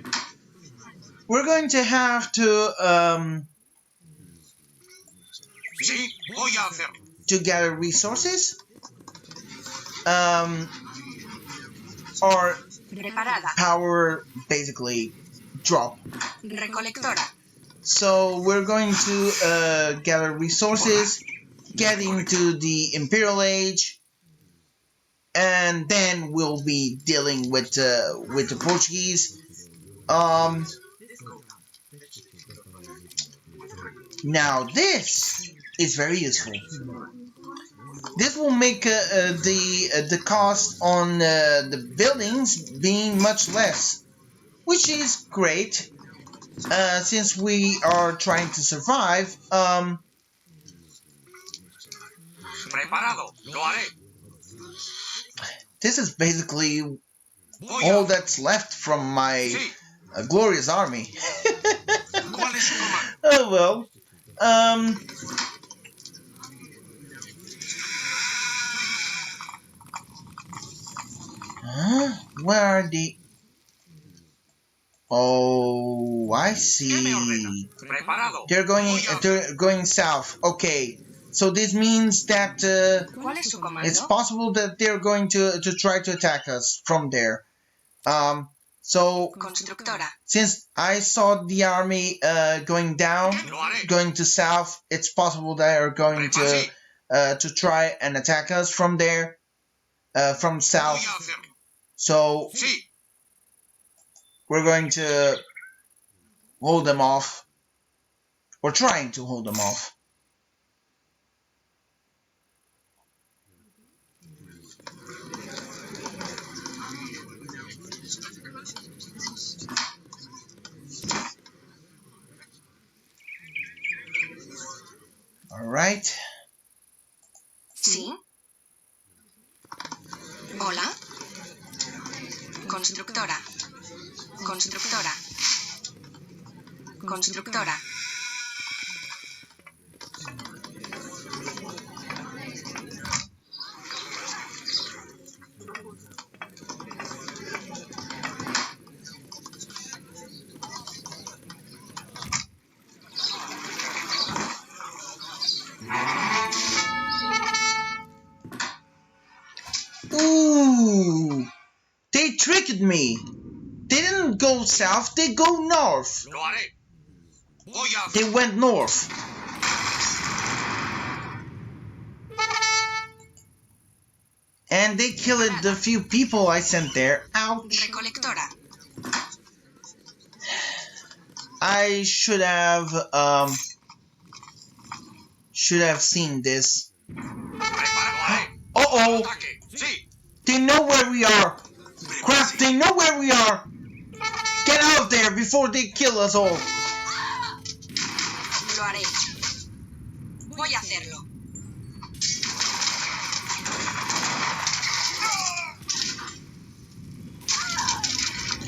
we're going to have to Sí, voy a hacerlo. gather resources. Our Preparada. power basically drop. Recolectora. So we're going to gather resources, get into the Imperial Age, and then we'll be dealing with the Portuguese. Now this is very useful. This will make the cost on the buildings being much less, which is great. Since we are trying to survive, Preparado. Lo haré. this is basically Voy all a... that's left from my Sí. A glorious army. ¿Cuál es su comando? Oh well. Huh? Where are the... Oh, I ¿Qué me ordena? see. Preparado. They're going south. Okay. So this means that ¿Cuál es su comando? it's possible that they're going to try to attack us from there. So Constructora. since I saw the army going down, Lo haré. going to south, it's possible they are going to try and attack us from there, from Voy south. a hacerlo. So Sí. we're going to hold them off. We're trying to hold them off. All right. Sí. Hola. Constructora. Constructora. Constructora. Ooh, they tricked me. They didn't go south, they go north. Lo haré. Voy a They hacerlo. went north. And they killed the few people I sent there. Ouch. Recolectora. I should have seen this. Preparado. Haré. Uh-oh. Ataque. Sí. They know where we are. Crap, they know where we are. Get out of there before they kill us all. Lo haré. Voy a hacerlo.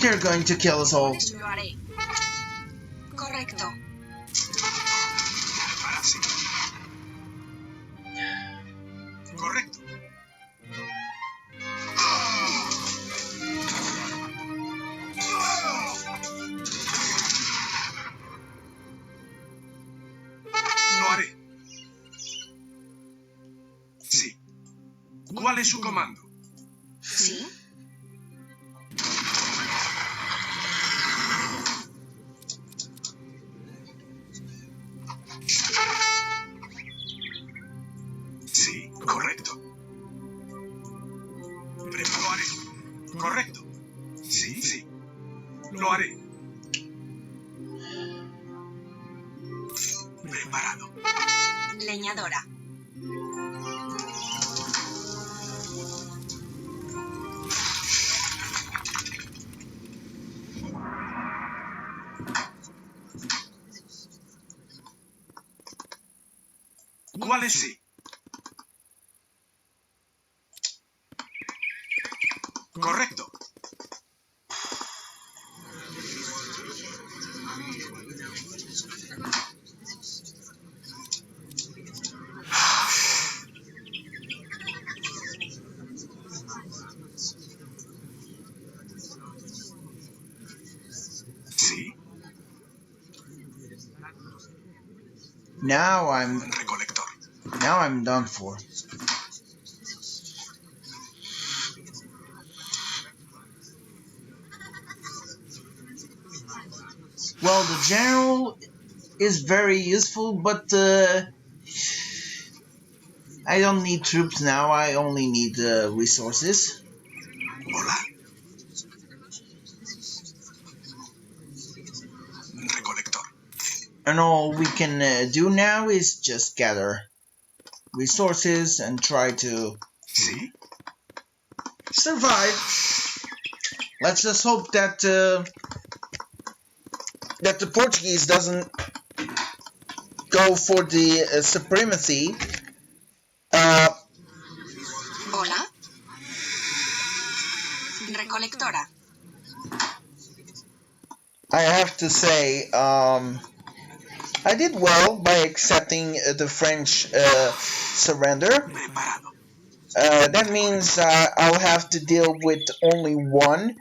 They're going to kill us all. Lo haré. Correcto. Prepararse. Correcto. Lo haré. Sí. ¿Cuál es su comando? Sí. Sí, correcto. Lo haré. Correcto. Sí, sí. Lo haré. Preparado. Leñadora. ¿Cuál es sí? Correcto. Sí, Now recolector. I'm done for. Well, the general is very useful, but I don't need troops now. I only need resources. Hola. Recolector. And all we can do now is just gather resources and try to Sí, survive. Let's just hope that that the Portuguese doesn't go for the supremacy. Hola. Recolectora. to say I did well by accepting the French surrender. Preparado. That means I'll have to deal with only one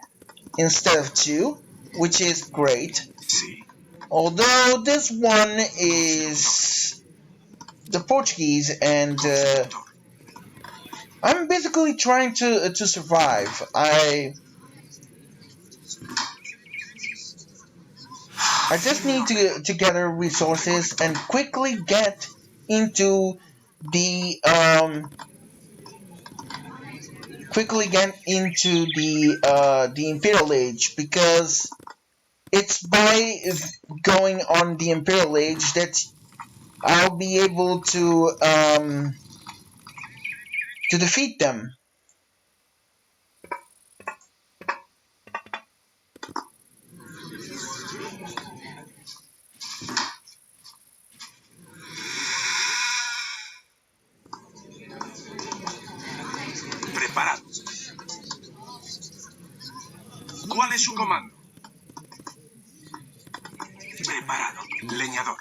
instead of two, which is great. Sí. Although this one is the Portuguese, and Constructor. I'm basically trying to survive. I just need to gather resources and quickly get into the the Imperial Age, because it's by going on the Imperial Age that I'll be able to defeat them. Preparado. ¿Cuál es su comando? Preparado. Leñador.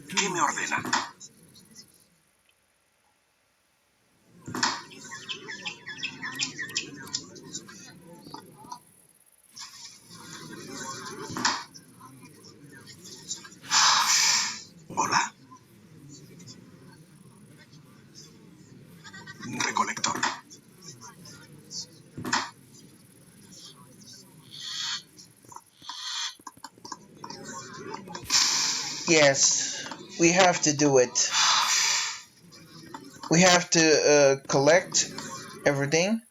¿Qué me ordena? Hola. Recolector. Yes, we have to do it. We have to collect everything.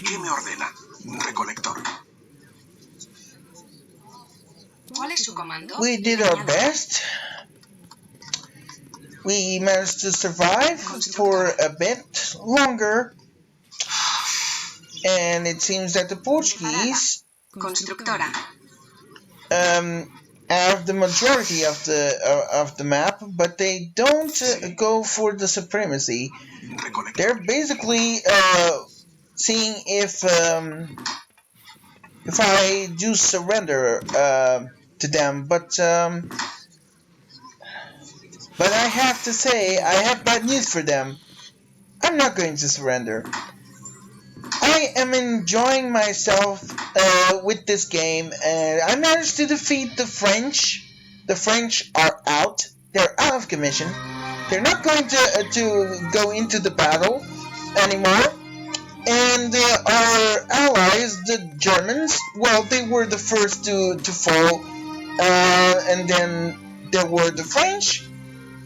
¿Qué me ordena? Recolector. ¿Cuál es su comando? We did our best. We managed to survive for a bit longer, and it seems that the Portuguese Constructora. have the majority of the map, but they don't go for the supremacy. Recolector. They're basically seeing if I do surrender to them, but I have to say I have bad news for them. I'm not going to surrender. I am enjoying myself with this game, and I managed to defeat the French. The French are out. They're out of commission. They're not going to go into the battle anymore. And our allies, the Germans, well, they were the first to fall. And then there were the French.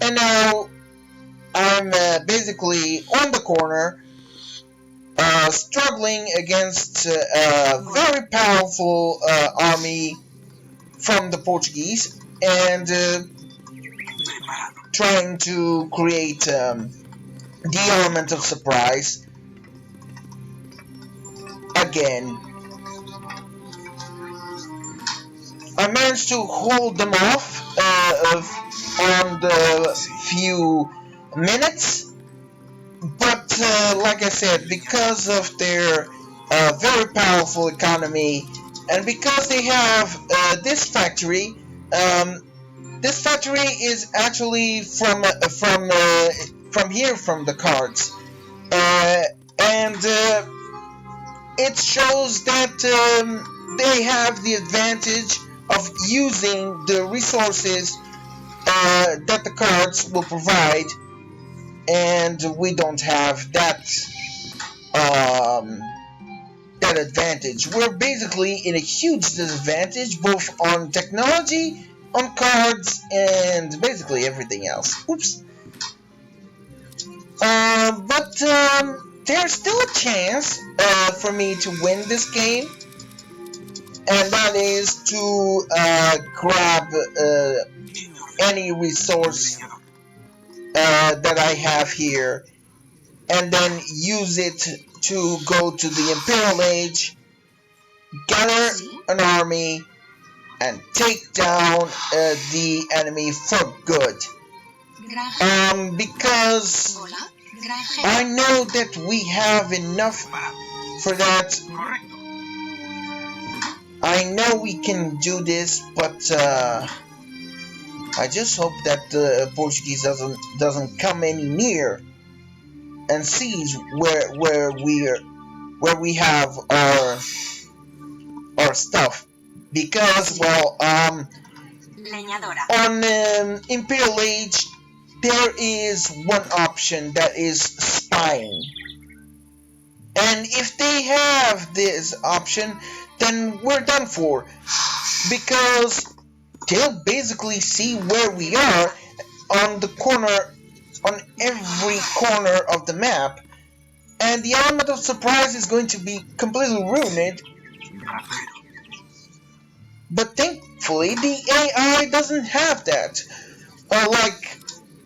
And now I'm basically on the corner, struggling against a very powerful army from the Portuguese, and trying to create the element of surprise again. I managed to hold them off on the few minutes, but like I said, because of their very powerful economy, and because they have this factory, this factory is actually from here, from the cards, and it shows that they have the advantage of using the resources that the cards will provide, and we don't have that um, that advantage. We're basically in a huge disadvantage, both on technology, on cards, and basically everything else. Oops. But there's still a chance for me to win this game, and that is to grab any resource that I have here, and then use it to go to the Imperial Age, gather an army, and take down the enemy for good. Because I know that we have enough for that. Correcto. I know we can do this, but I just hope that the Portuguese doesn't come any near and seize where we have our stuff. Because well, on Imperial Age there is one option, that is spying. And if they have this option, then we're done for. Because they'll basically see where we are on the corner, on every corner of the map. And the element of surprise is going to be completely ruined. But thankfully, the AI doesn't have that. Like,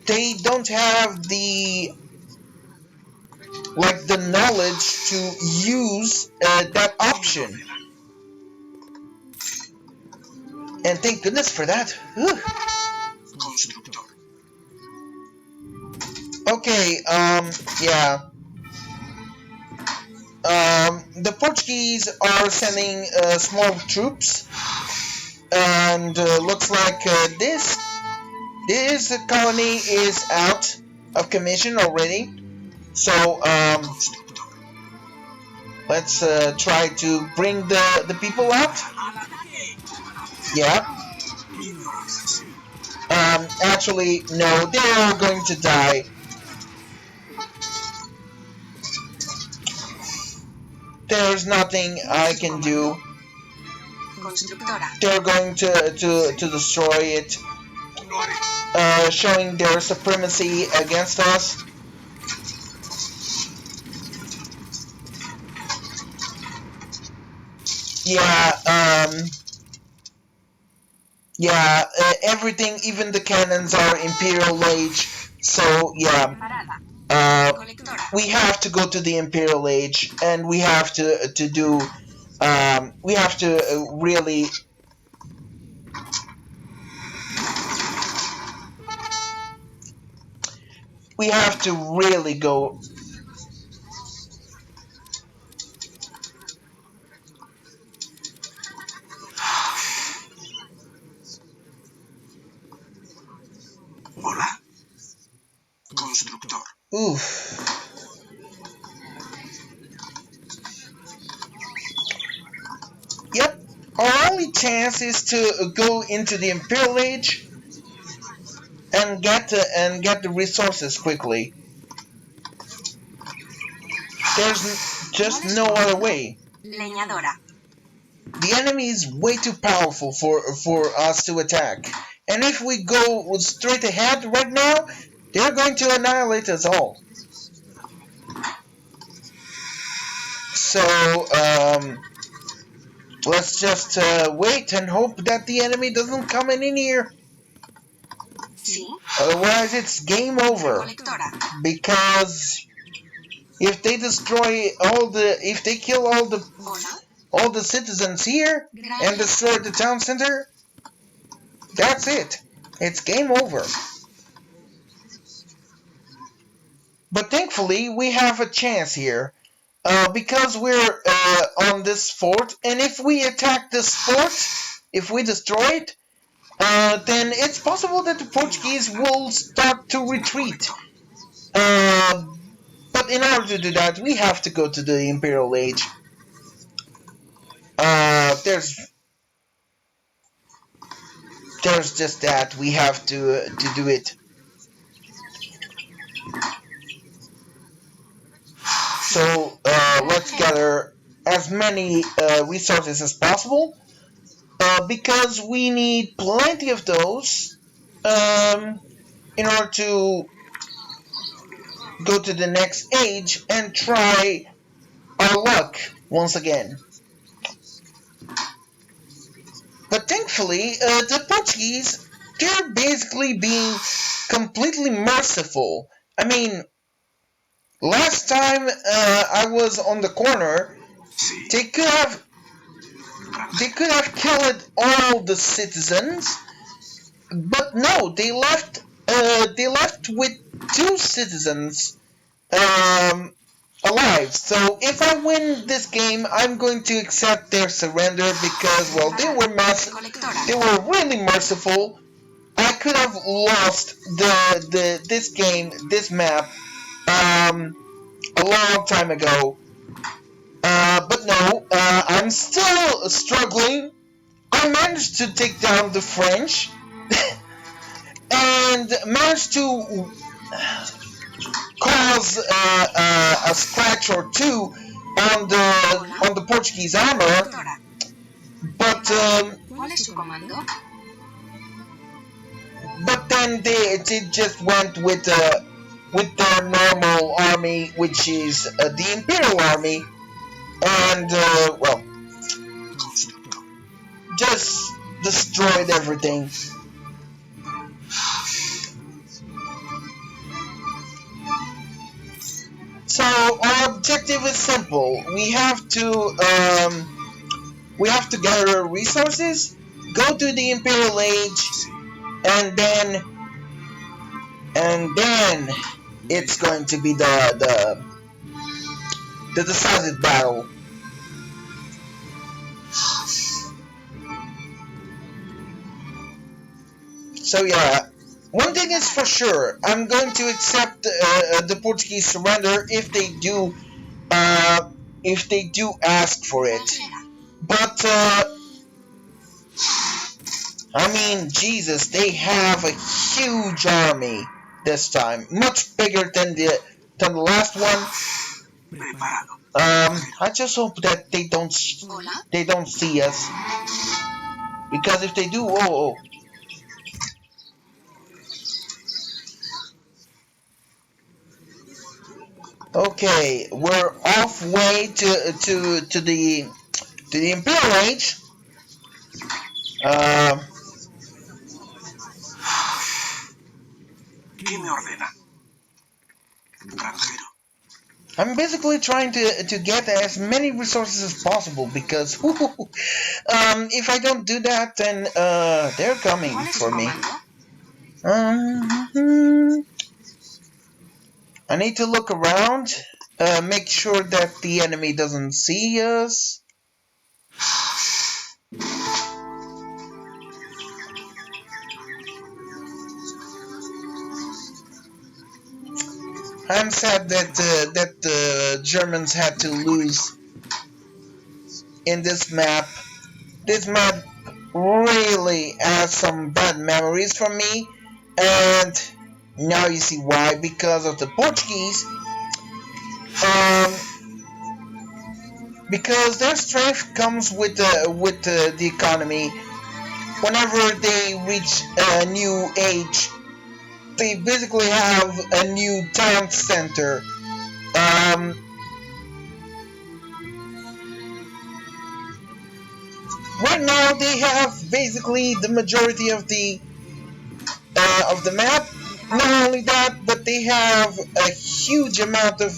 they don't have the knowledge to use that option. And thank goodness for that. Whew. Okay, yeah. The Portuguese are sending small troops, and looks like this colony is out of commission already. So let's try to bring the people out. Yeah. Actually, no, they're going to die. There's nothing I can do. They're going to destroy it, showing their supremacy against us. Yeah, everything, even the cannons are Imperial Age, so yeah. We have to go to the Imperial Age, and we have to do, we have to really... We have to really go... Hola. Constructor. Oof. Yep, our only chance is to go into the Imperial Age and get the resources quickly. There's just no other way. The enemy is way too powerful for us to attack. And if we go straight ahead right now, they're going to annihilate us all. So, let's just wait and hope that the enemy doesn't come any near. Otherwise, it's game over. Because if they destroy if they kill all the citizens here and destroy the town center, that's it. It's game over. But thankfully, we have a chance here. Because we're on this fort, and if we attack this fort, if we destroy it, then it's possible that the Portuguese will start to retreat. But in order to do that, we have to go to the Imperial Age. There's just that. We have to do it. So let's gather as many resources as possible because we need plenty of those in order to go to the next age and try our luck once again. But thankfully, the Portuguese, they're basically being completely merciful. I mean, last time I was on the corner, Sí, they could have killed all the citizens, but no, they left. They left with two citizens um, alive. So if I win this game, I'm going to accept their surrender because, well, they were really merciful. I could have lost this game, this map, a long time ago. But no, I'm still struggling. I managed to take down the French and managed to cause a scratch or two on the Portuguese armor, but then they just went with their normal army, which is the Imperial Army, and well, just destroyed everything. So our objective is simple. We have to gather resources, go to the Imperial Age, and then it's going to be the decisive battle. So yeah, one thing is for sure, I'm going to accept the Portuguese surrender if they do ask for it. But I mean, Jesus, they have a huge army this time, much bigger than the last one. preparado. I just hope that they don't see us, because if they do, oh. Okay, we're off way to the Imperial Age. ¿Qué me ordena? Granjero. I'm basically trying to get as many resources as possible because if I don't do that, then they're coming for me. I need to look around, make sure that the enemy doesn't see us. I'm sad that the Germans had to lose in this map. This map really has some bad memories for me, and now you see why. Because of the Portuguese, because their strength comes with the economy. Whenever they reach a new age, they basically have a new town center. Right now, they have basically the majority of the map. Not only that, but they have a huge amount of.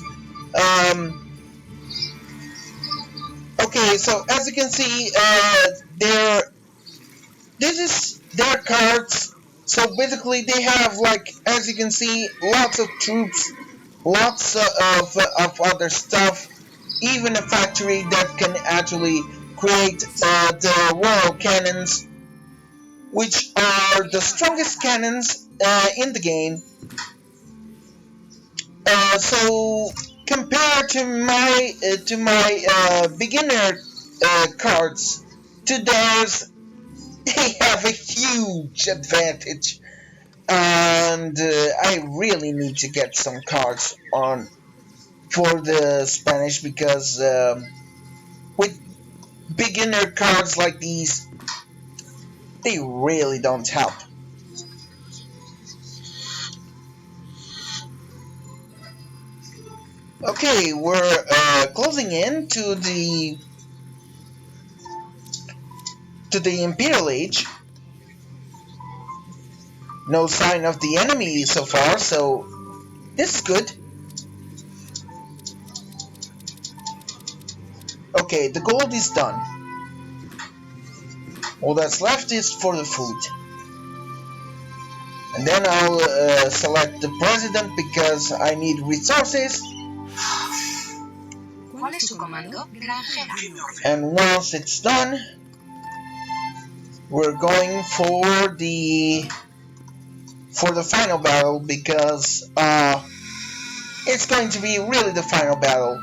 Okay, so as you can see, this is their cards. So basically, they have, like, as you can see, lots of troops, lots of other stuff, even a factory that can actually create the royal cannons, which are the strongest cannons in the game. So compared to my beginner cards, to theirs, they have a huge advantage, and I really need to get some cards on for the Spanish because with beginner cards like these, they really don't help. Okay, we're closing in to the Imperial Age. No sign of the enemy so far, so this is good. Okay, the gold is done. All that's left is for the food. And then I'll select the president because I need resources. ¿Cuál es su comando? Granjera. And once it's done, we're going for the final battle because it's going to be really the final battle.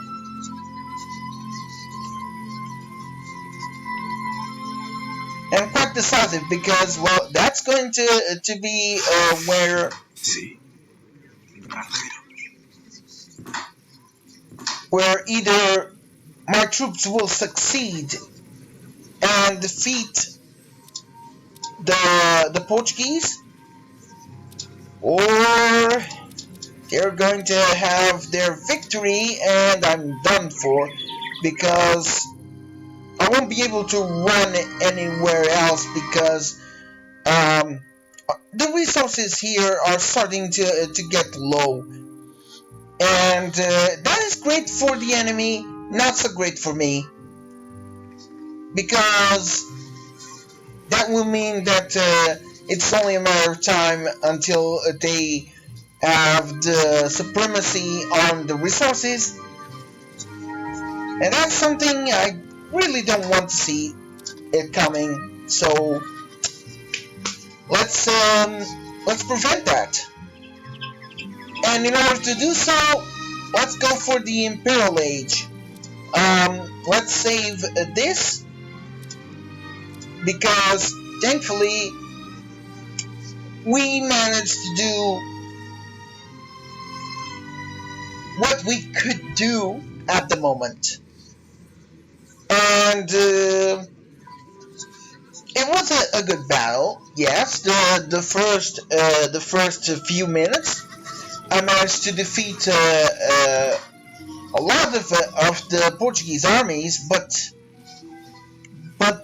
And quite decisive because, well, that's going to be where Sí. Granjero. either my troops will succeed and defeat the Portuguese, or they're going to have their victory and I'm done for because I won't be able to run anywhere else because the resources here are starting to get low, and that is great for the enemy, not so great for me, because that will mean that it's only a matter of time until they have the supremacy on the resources, and that's something I really don't want to see it coming. So let's prevent that. And in order to do so, let's go for the Imperial Age. Let's save this because thankfully we managed to do what we could do at the moment, and it was a good battle. Yes, the first few minutes I managed to defeat a lot of the Portuguese armies, but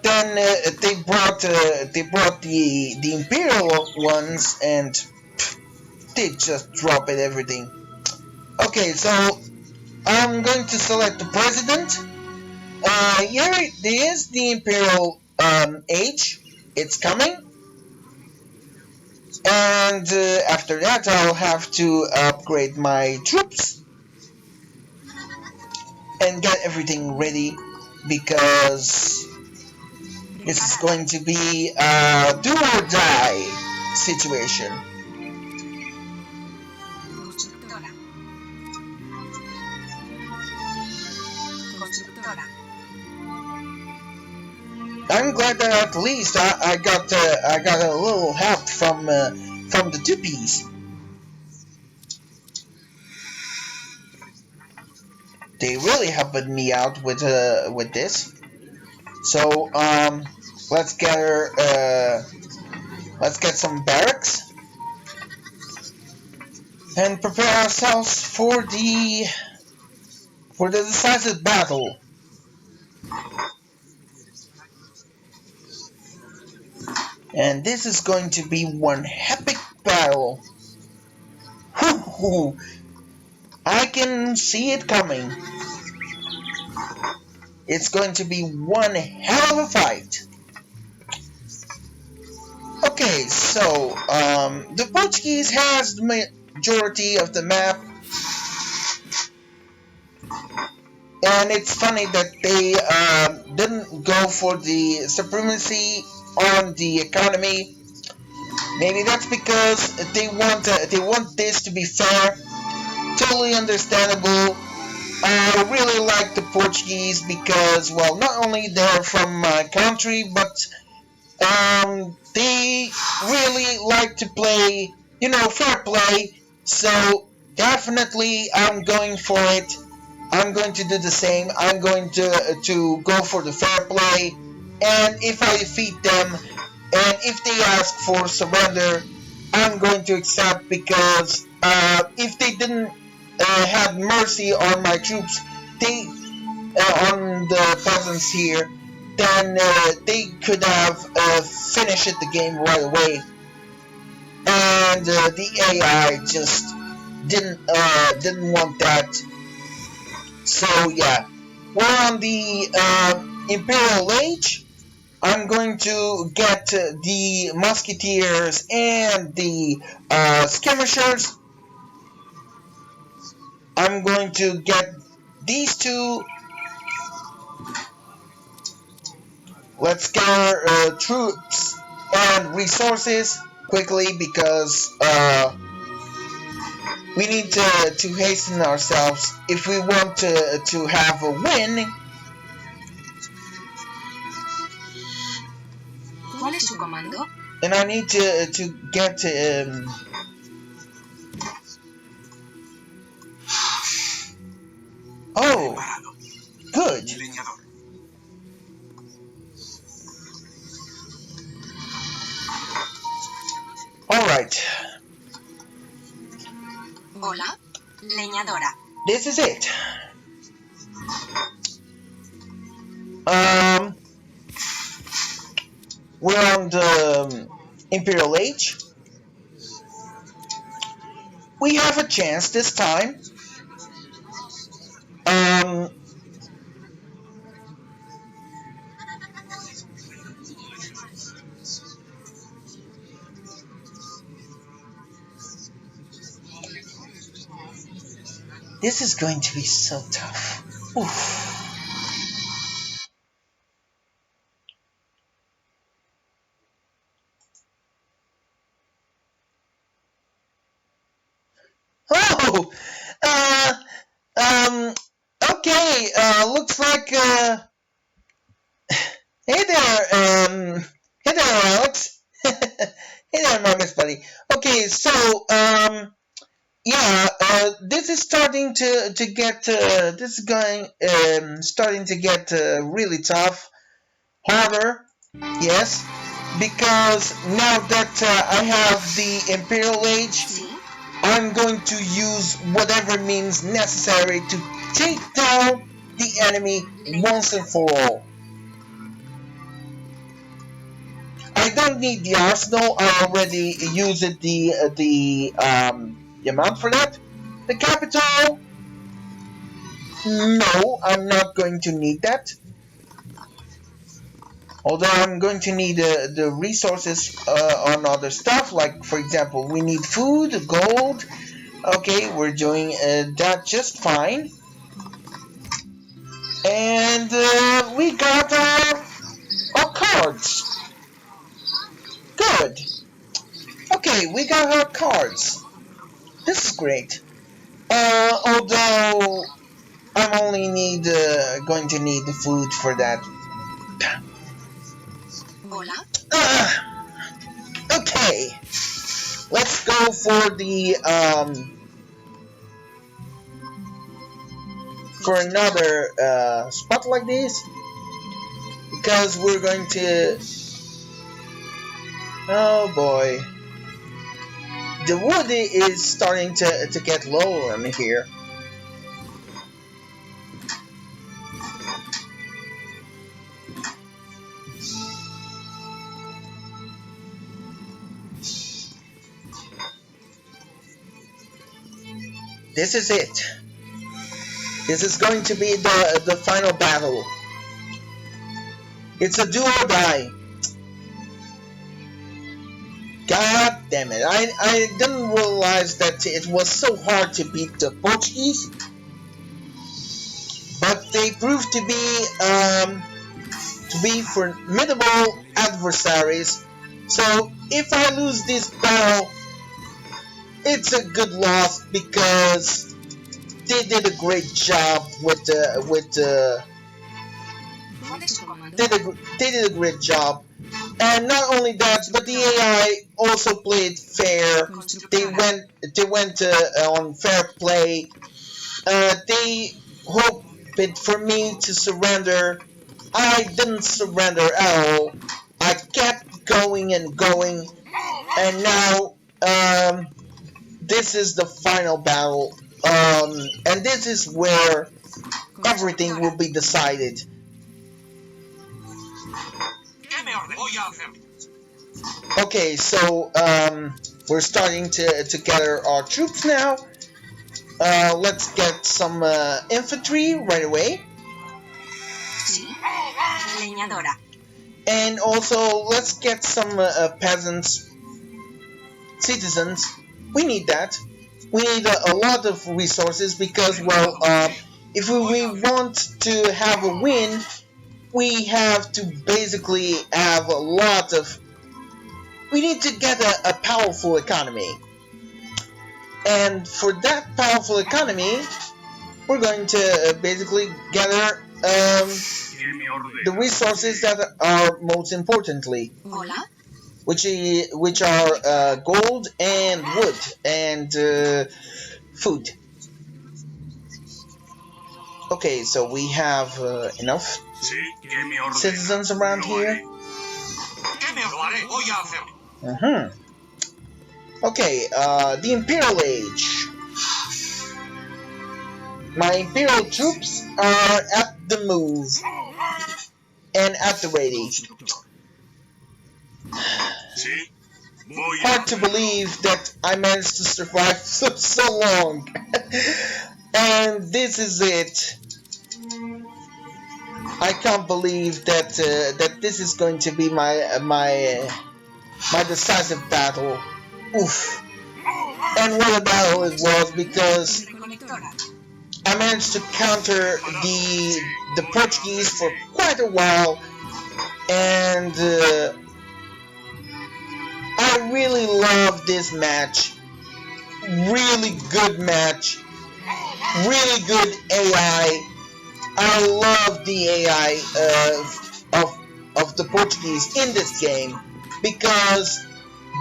then they brought the Imperial ones and they just dropped everything. Okay, so I'm going to select the president. Here it is, the Imperial Age. It's coming. And after that, I'll have to upgrade my troops and get everything ready because this is going to be a do or die situation. Constructora. Constructora. I'm glad that at least I got a little help from the Tuppies. They really helped me out with this. So let's get some barracks and prepare ourselves for the decisive battle. And this is going to be one epic battle. I can see it coming. It's going to be one hell of a fight. Okay, so the Portuguese has the majority of the map, and it's funny that they didn't go for the supremacy on the economy. Maybe that's because they want this to be fair. Totally understandable. I really like the Portuguese because, well, not only they're from my country, but they really like to play, fair play. So definitely I'm going for it. I'm going to do the same. I'm going to go for the fair play, and if I defeat them, and if they ask for surrender, I'm going to accept, because if they didn't have mercy on my troops, they on the peasants here, then they could have finished the game right away, and the AI just didn't want that. So yeah, we're on the Imperial Age. I'm going to get the Musketeers and the Skirmishers. I'm going to get these two. Let's gather troops and resources quickly, because we need to hasten ourselves if we want to have a win. ¿Cuál es su comando? And I need to get oh, good. Leñador. All right. Hola, leñadora. This is it. We're on the Imperial Age. We have a chance this time. This is going to be so tough. Oof. Oh, okay. Looks like hey there, Alex. Hey there, Marcus, buddy. Okay, so yeah, this is starting to get this is going starting to get really tough, harder. Yes, because now that I have the Imperial Age, Sí. I'm going to use whatever means necessary to take down the enemy once and for all. I don't need the arsenal. I already used the amount for that. The capital. No, I'm not going to need that. Although I'm going to need the resources on other stuff, like for example, we need food, gold. Okay, we're doing that just fine. And we got our cards. Good. Okay, we got our cards. This is great. Although I'm only going to need the food for that. Hola. Okay, let's go for the for another spot like this, because we're going to. Oh boy, the wood is starting to get low in here. This is it. This is going to be the final battle. It's a do or die. God damn it. I didn't realize that it was so hard to beat the Portuguese. But they proved to be formidable adversaries. So if I lose this battle, it's a good loss, because they did a great job ¿Cuál es su comando? they did a great job. And not only that, but the AI also played fair. They Constructora. went on fair play. They hoped for me to surrender. I didn't surrender at all. I kept going and going, and now this is the final battle, and this is where everything will be decided. Okay, so we're starting to gather our troops now. Let's get some infantry right away. Sí. Leñadora. And also, let's get some peasants, citizens. We need that. We need a lot of resources because, well, if we want to have a win, we have to basically have a lot of. We need to get a powerful economy. And for that powerful economy, we're going to basically gather the resources that are most importantly, Hola. which are gold and wood and food. Okay, so we have enough citizens around here. Okay, the Imperial Age. My Imperial troops are at the move and at the ready. Hard to believe that I managed to survive so long. And this is it. I can't believe that that this is going to be my decisive battle. Oof. And what a battle it was, because I managed to counter the Portuguese for quite a while, and I really love this match. Really good match. Really good AI. I love the AI of the Portuguese in this game, because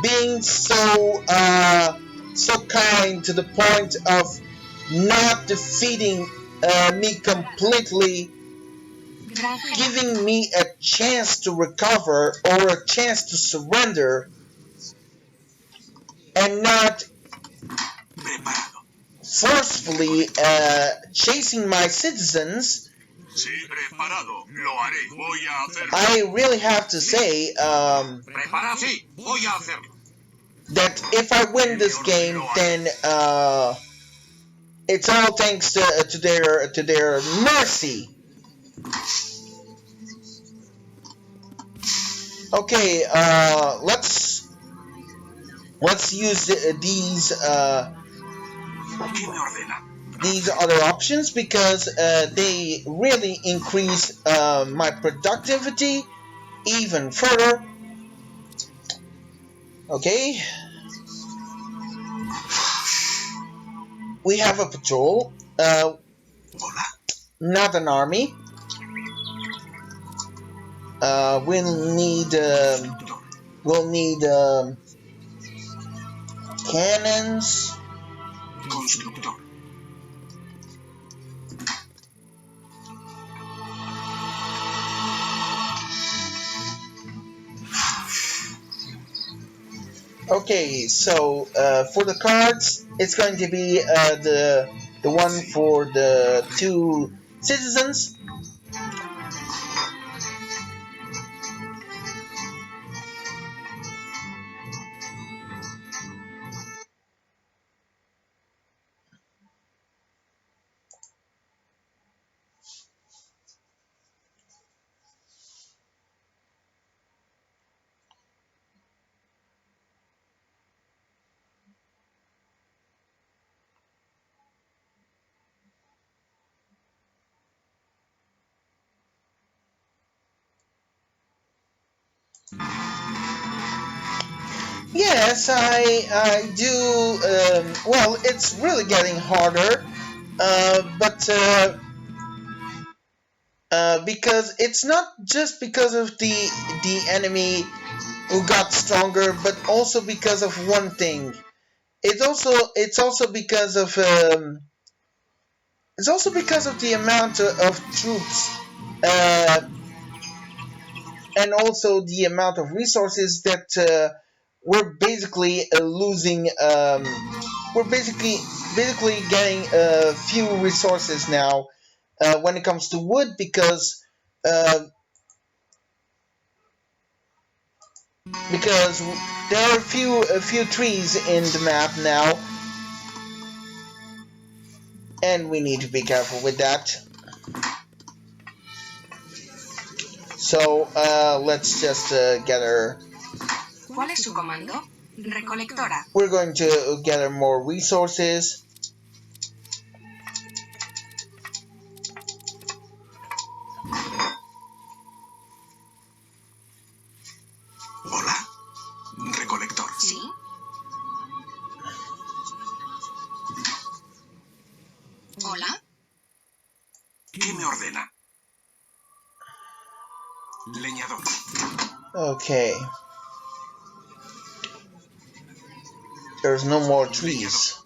being so kind to the point of not defeating me completely, giving me a chance to recover or a chance to surrender, and not forcefully chasing my citizens. I really have to say that if I win this game, then it's all thanks to their mercy. Okay, let's use these other options, because they really increase my productivity even further. Okay, we have a patrol, not an army. We'll need cannons. Okay, so for the cards, it's going to be the one for the 2 citizens. Yes, I do. Well, it's really getting harder, but because it's not just because of the enemy who got stronger, but also because of one thing. It's also because of it's also because of the amount of troops and also the amount of resources that we're basically losing. We're basically getting few resources now when it comes to wood uh, because there are a few trees in the map now, and we need to be careful with that. So let's just gather. ¿Cuál es su comando? Recolectora. We're going to gather more resources. Hola, recolector. ¿Sí? ¿Hola? ¿Qué me ordena? Leñador. Okay. There's no more trees.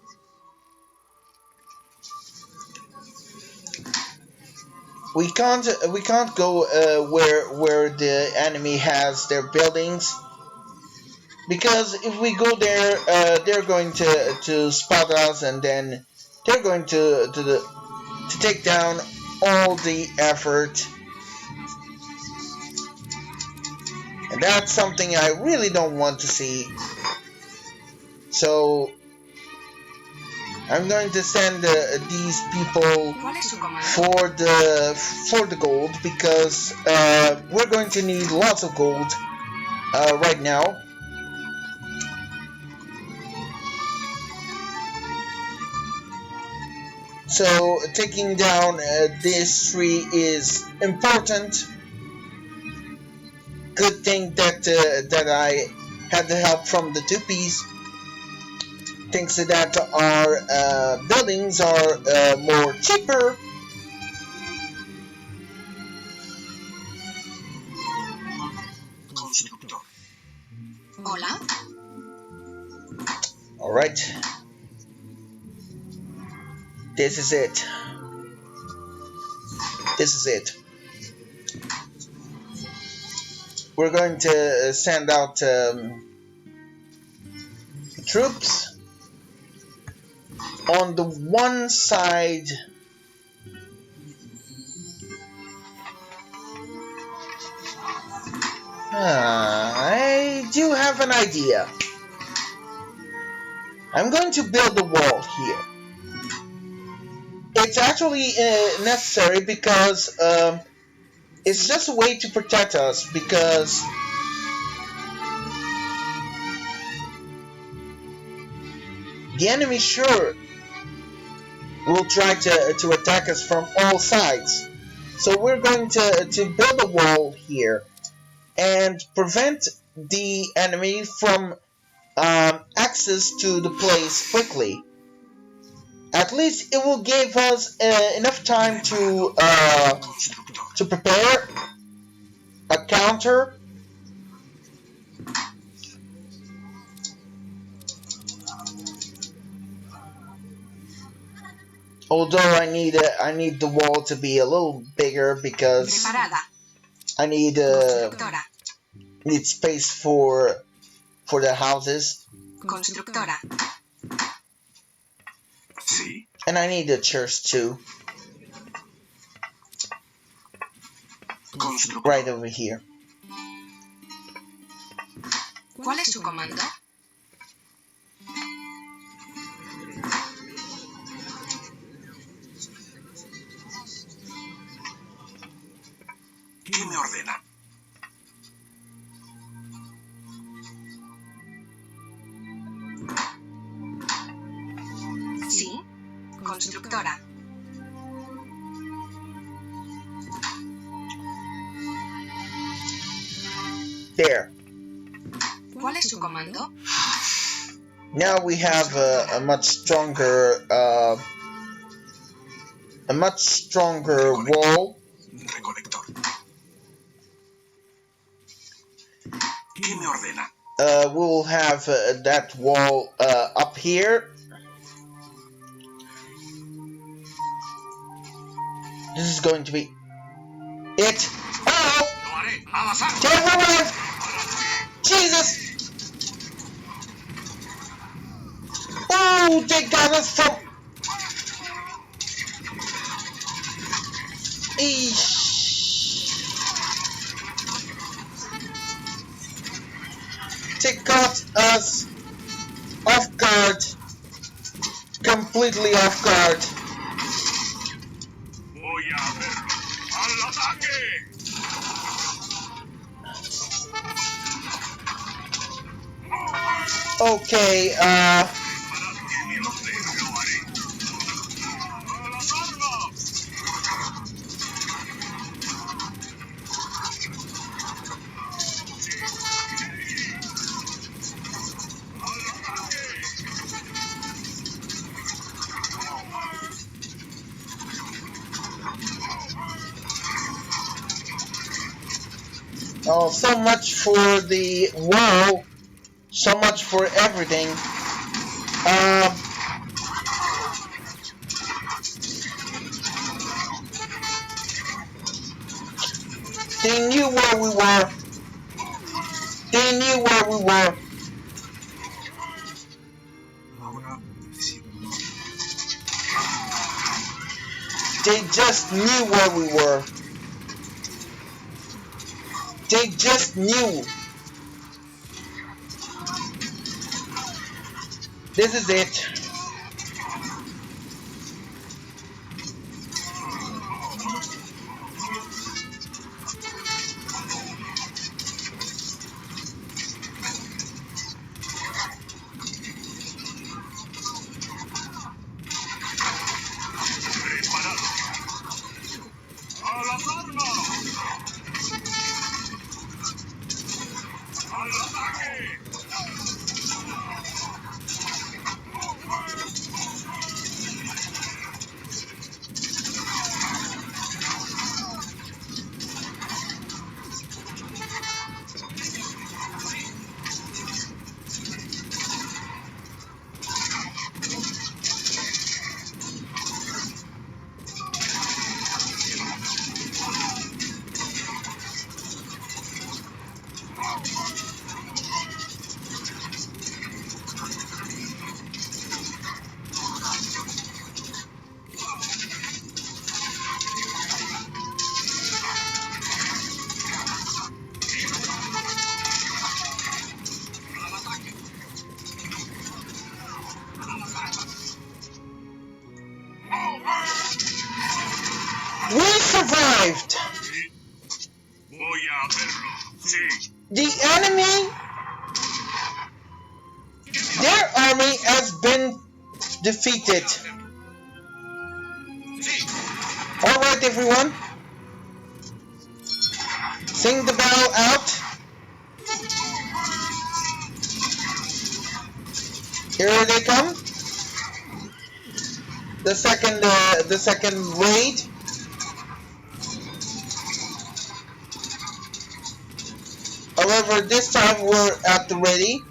We can't go where the enemy has their buildings, because if we go there, they're going to spot us, and then they're going to take down all the effort, and that's something I really don't want to see. So I'm going to send these people ¿Cuál es su comando? for the gold, because we're going to need lots of gold right now. So taking down this tree is important. Good thing that I had the help from the Tupies. Thanks to that, our buildings are more cheaper. Constructor. ¿Hola? All right. This is it. This is it. We're going to send out troops on the one side. I do have an idea. I'm going to build a wall here. It's actually necessary because it's just a way to protect us, because the enemy sure will try to attack us from all sides. So we're going to build a wall here and prevent the enemy from access to the place quickly. At least it will give us enough time to prepare a counter. Although I need the wall to be a little bigger, because Preparada. I need Constructora. space for the houses, Constructora. Sí. and I need a church too, Constructor. right over here. ¿Cuál es su comando? ¿Qué me ordena? ¿Sí? Constructora. There. ¿Cuál es su comando? Now we have a much stronger wall. Recolector. ¿Qué me ordena? We'll have that wall up here. This is going to be it. Oh! Lo haré. A las armas. They have arrived! Jesus! Oh, they got us from... Eesh. They caught us off guard. Completely off guard. Voy a hacerlo. ¡Al ataque! Okay, oh, so much for the wow, so much for everything. They knew where we were. They knew where we were. They just knew where we were. They just knew. This is it. We survived! Voy a hacerlo. Sí. The enemy, their army has been defeated. Alright everyone, sing the bell out. Here they come. The second raid. However, this time we're at the ready.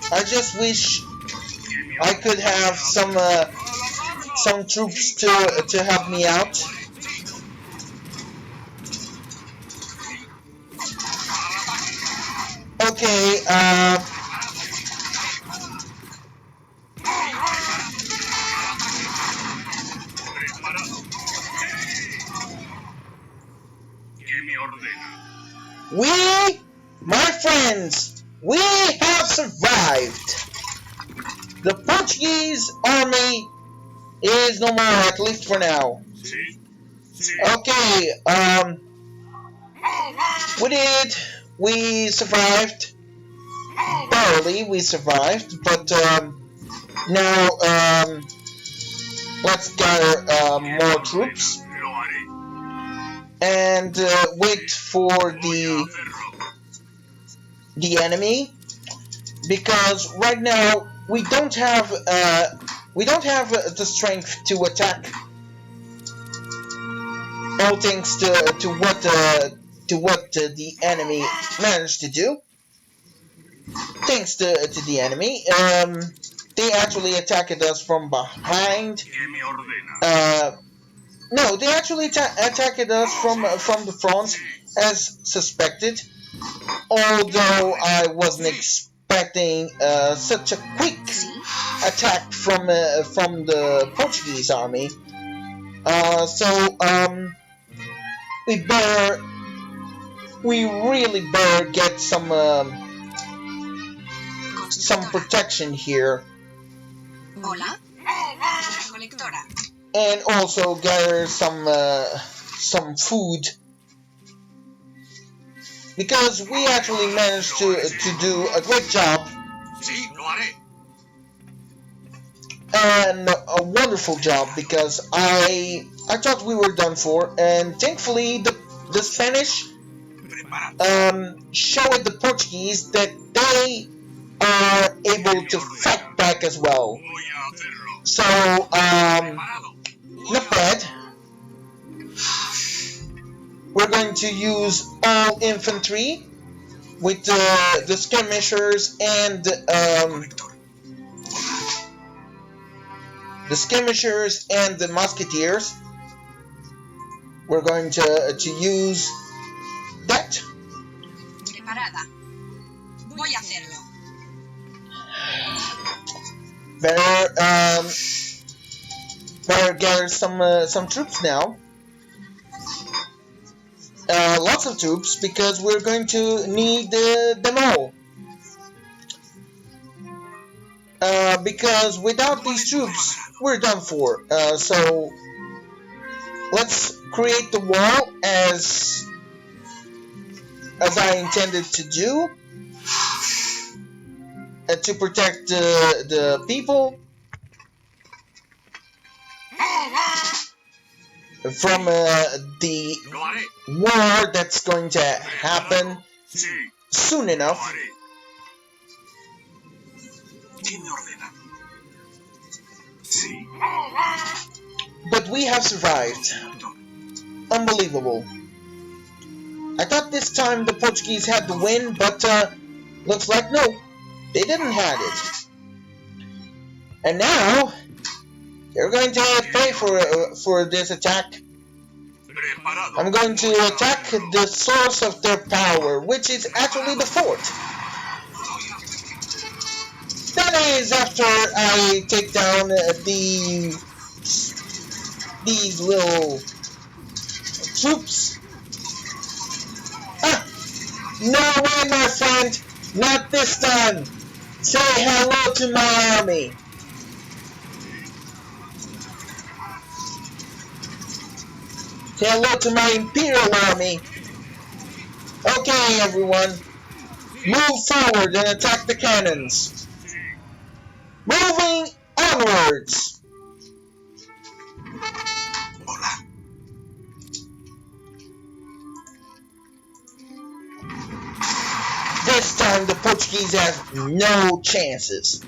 I just wish I could have some troops to help me out. Okay, we, my friends, we have survived. The Portuguese army is no more, at least for now. Okay, we survived. Barely, we survived, but now let's gather more troops and wait for the enemy, because right now we don't have the strength to attack. all thanks to what the enemy managed to do. Thanks to the enemy, they actually attacked us from behind. No, they actually attacked us from the front, as suspected. Although I wasn't expecting such a quick attack from the Portuguese army. We really better get some protection here. Hola. Recolectora. And also gather some food, because we actually managed to do a great job, and a wonderful job, because I thought we were done for, and thankfully the Spanish showed the Portuguese that they are able to fight back as well. So not bad. We're going to use all infantry with the skirmishers and the musketeers. We're going to use that. Preparada. Voy a hacerlo. Better gather some troops now. Lots of troops, because we're going to need them all. Because without these troops, we're done for. So let's create the wall as I intended to do, to protect the people from the war that's going to happen soon enough. But we have survived. Unbelievable. I thought this time the Portuguese had the win, but looks like no, they didn't have it. And now they're going to pay for this attack. I'm going to attack the source of their power, which is actually the fort. That is after I take down these little troops. No way, my friend, not this time. Say hello to my army. Say hello to my Imperial Army. Okay, everyone. Move forward and attack the cannons. Moving onwards. This time the Portuguese have no chances.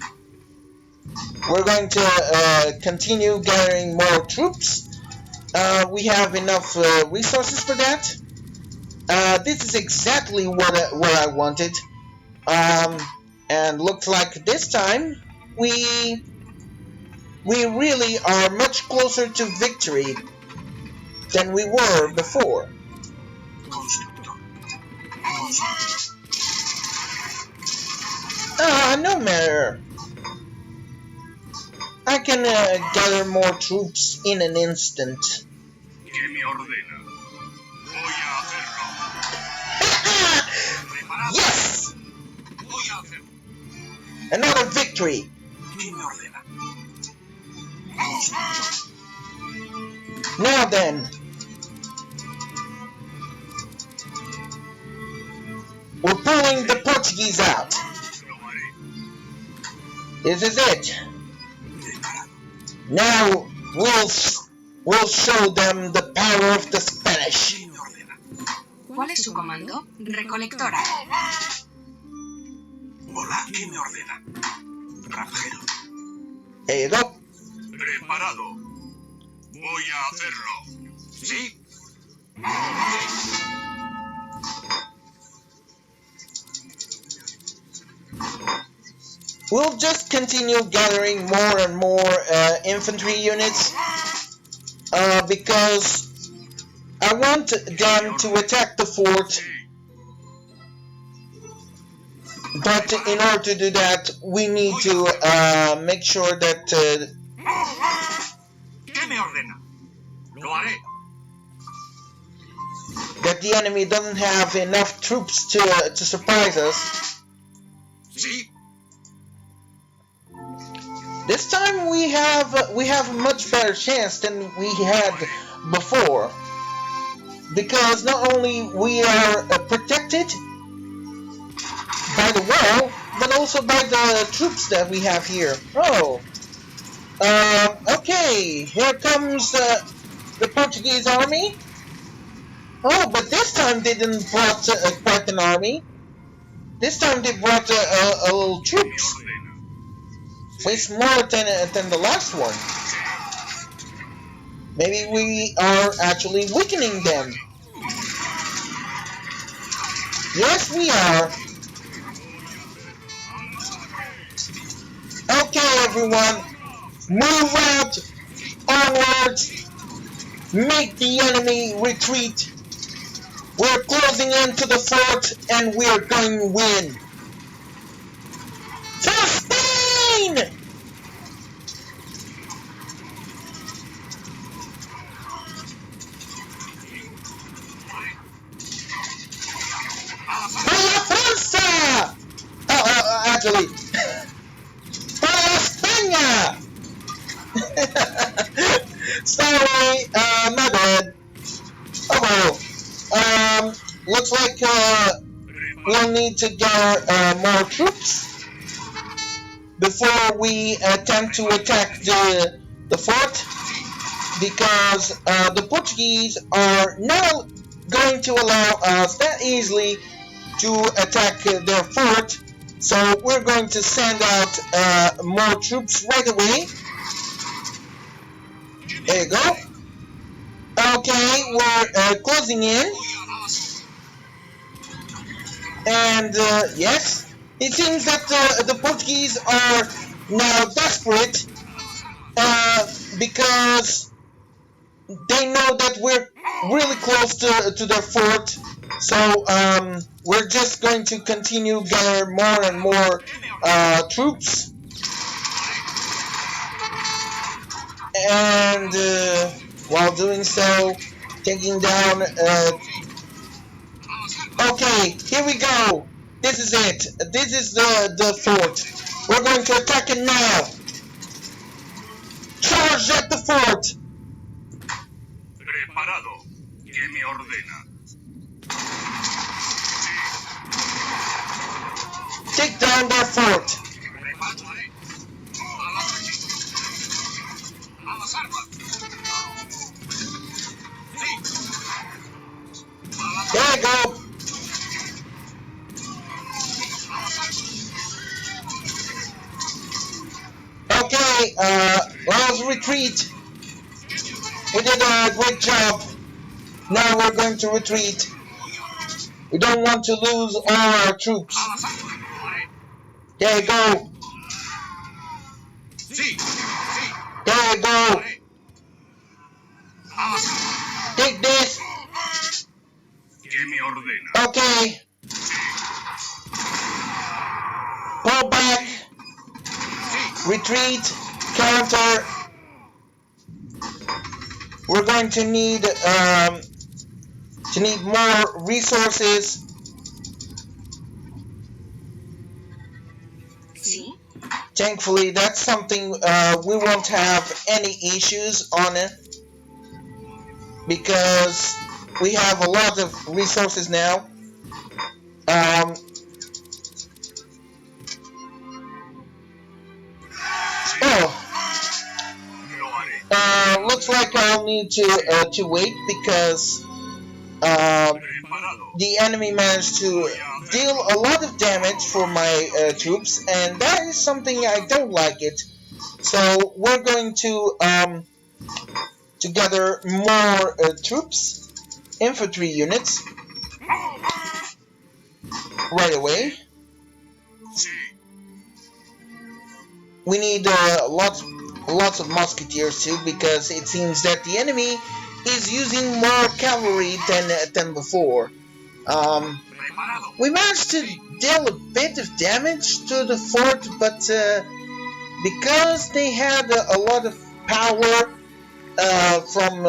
We're going to continue gathering more troops. We have enough resources for that. This is exactly what I wanted. And looks like this time we really are much closer to victory than we were before. No matter. I can gather more troops in an instant. Yes! Another victory! Now then, we're pulling the Portuguese out. This is it. Now we'll show them the power of the Spanish. ¿Cuál es su comando? Recolectora. Hola, ¿qué me ordena? Granjero. There you go. Preparado. Voy a hacerlo. ¿Sí? We'll just continue gathering more and more infantry units because I want them to attack the fort, but in order to do that we need to make sure that ¿Qué me ordena? Lo haré. that the enemy doesn't have enough troops to surprise us. Sí. This time we have a much better chance than we had before, because not only we are protected by the wall, but also by the troops that we have here. Oh, okay, here comes the Portuguese army. Oh, but this time they didn't brought quite an army. This time they brought a little troops. Way smaller than the last one. Maybe we are actually weakening them. Yes, we are. Okay, everyone. Move out. Onwards. Make the enemy retreat. We're closing into the fort and we're going to win. For Spain! Para Francia! Actually, para España! Sorry, my bad. Oh well. Looks like we'll need to gather more troops before we attempt to attack the fort, because the Portuguese are not going to allow us that easily to attack their fort, so we're going to send out more troops right away. There you go. Okay, we're closing in, and yes, it seems that the Portuguese are now desperate because they know that we're really close to their fort. So we're just going to continue gather more and more troops, and while doing so, taking down. Okay, here we go. This is it. This is the fort. We're going to attack it now. Charge at the fort. Preparado. ¿Qué me ordena? Take down their fort. There you go. Okay, let's retreat. We did a great job. Now we're going to retreat. We don't want to lose all our troops. There you go. There you go. Take this. ¿Qué me ordena? Okay. Pull back. Retreat. Counter. We're going to need more resources. Sí. Thankfully, that's something we won't have any issues on it, because we have a lot of resources now. Looks like I'll need to wait, because the enemy managed to deal a lot of damage for my troops, and that is something I don't like it. So we're going to gather more troops infantry units right away. Sí. We need lots of musketeers too, because it seems that the enemy is using more cavalry than before. Preparado. We managed to deal a bit of damage to the fort, but because they had a lot of power from.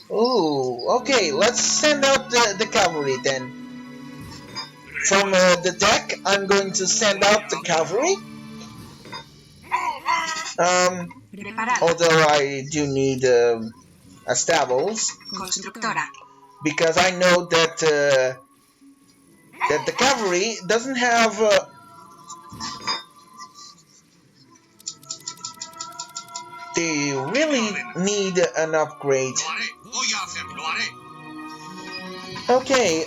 Ooh, okay, let's send out the cavalry then. From the deck, I'm going to send out the cavalry. Preparado. Although I do need stables, Constructora. because I know that that the cavalry doesn't have. They really need an upgrade. Lo haré. Voy a hacerlo. Lo haré. Okay,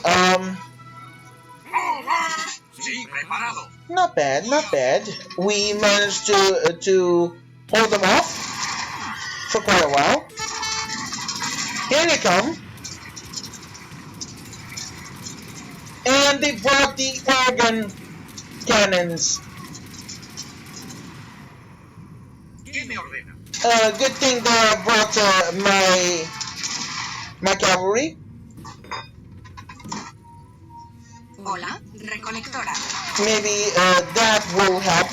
Sí, preparado. not bad, not bad. We managed to hold them off for quite a while. Here they come. And they brought the organ cannons. ¿Qué me ordena? Good thing that I brought my cavalry. Hola. Recolectora. Maybe that will help.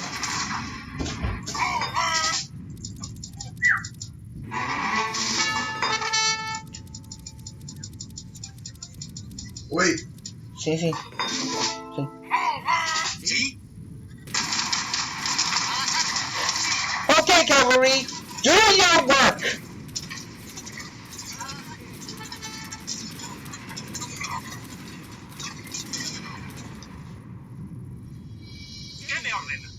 Wait. Sí, sí. Sí. Okay, cavalry, do your work. ¿Qué me ordena?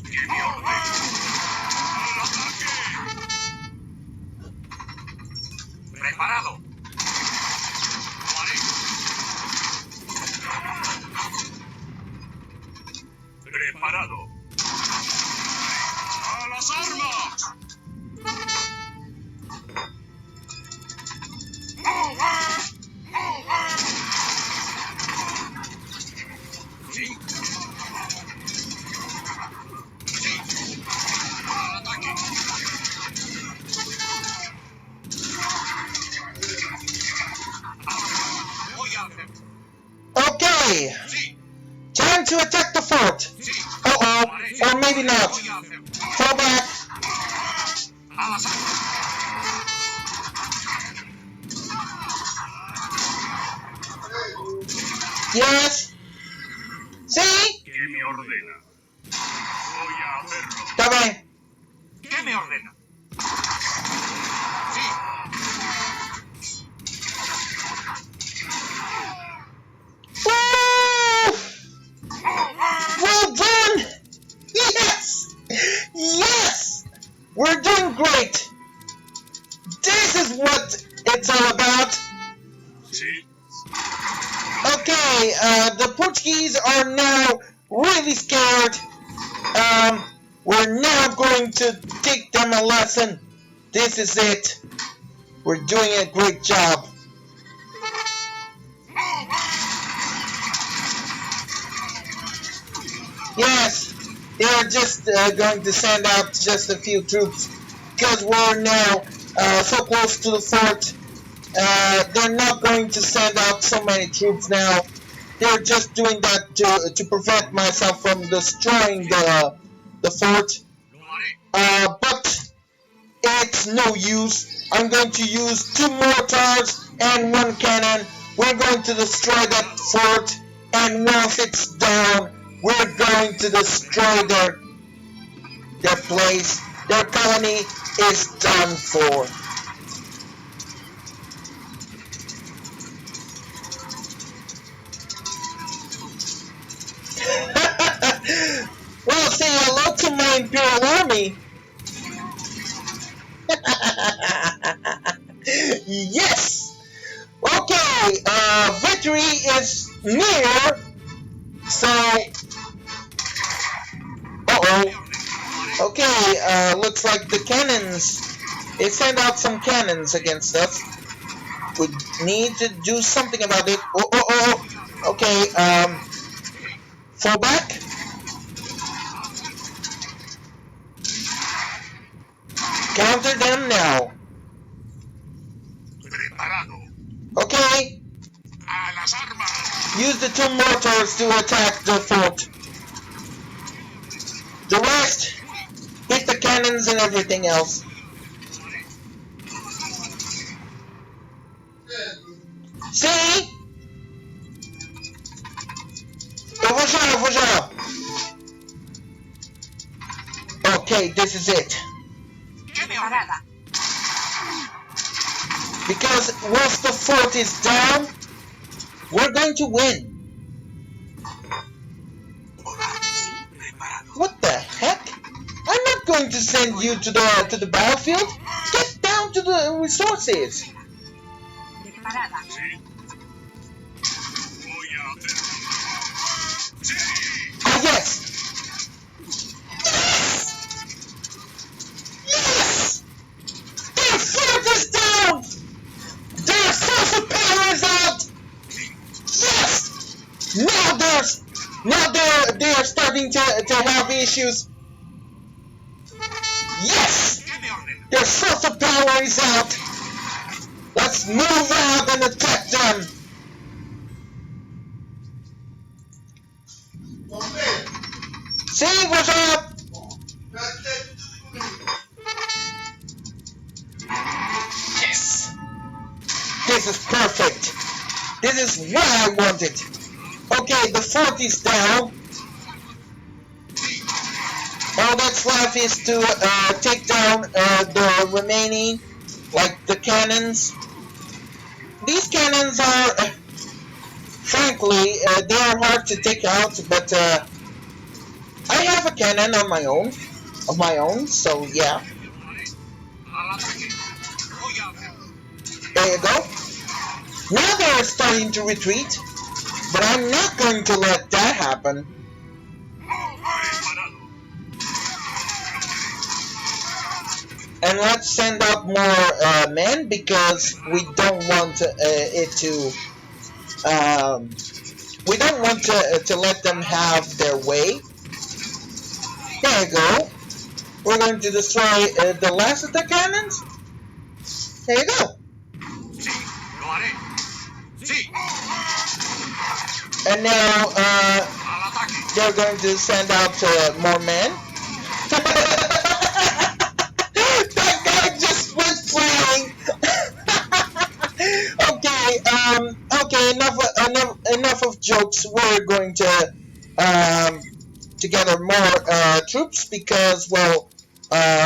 ¿Qué me ordena? ¡Al ataque! Preparado. Lo haré. Preparado. ¡A las armas! Sí. Sí. Al ataque. Voy a hacer. Okay, Sí. time to attack the fort. Sí. Uh-oh, or maybe not. Voy a hacer. Fall back. A las armas. Yes. See? ¿Qué me ordena? Voy a hacerlo. Está bien. ¿Qué me ordena? Sí. Woo! Well done. Yes. Yes. We're doing great. This is what it's all about. Sí. Okay, the Portuguese are now really scared. We're now going to teach them a lesson. This is it. We're doing a great job. Yes, they're just going to send out just a few troops because we're now so close to the fort. They're not going to send out so many troops now. They're just doing that to prevent myself from destroying the fort. Lo haré. But it's no use. I'm going to use 2 mortars and 1 cannon. We're going to destroy that fort, and once it's down, we're going to destroy their place. Their colony is done for. Well, say hello to my Imperial Army. Yes. Okay. Victory is near. So. Uh-oh. Okay. Looks like the cannons. They send out some cannons against us. We need to do something about it. Oh. Okay, fall back. Counter them now. Preparado. Okay. A las armas. Use the 2 mortars to attack the fort. The rest, hit the cannons and everything else. See? Eu vou já. Okay, this is it. Preparada. Because once the fort is down, we're going to win. What the heck? I'm not going to send you to the battlefield. Get down to the resources. Preparada. Sí. Voy a hacer. Sí. Ah, yes. Yes. Their fort is down. Their source of power is out. Yes. Now they're starting to have issues. Yes. ¿Qué me ordena? Their source of power is out. Let's move out and attack them. See, what's up? Yes. This is perfect. This is what I wanted. Okay, the fort is down. All that's left is to take down the remaining, like the cannons. These cannons are, frankly, they are hard to take out, but I have a cannon of my own, so yeah. Al ataque. Voy a hacer. There you go. Now they're starting to retreat, but I'm not going to let that happen. Preparado. And let's send out more men because we don't want it to. We don't want to let them have their way. There you go. We're going to destroy the last of the cannons. There you go. Sí. Lo haré. Sí. And now Al ataque. they're going to send out more men. That guy just went flying. Okay, enough of jokes. We're going to gather more troops because, well,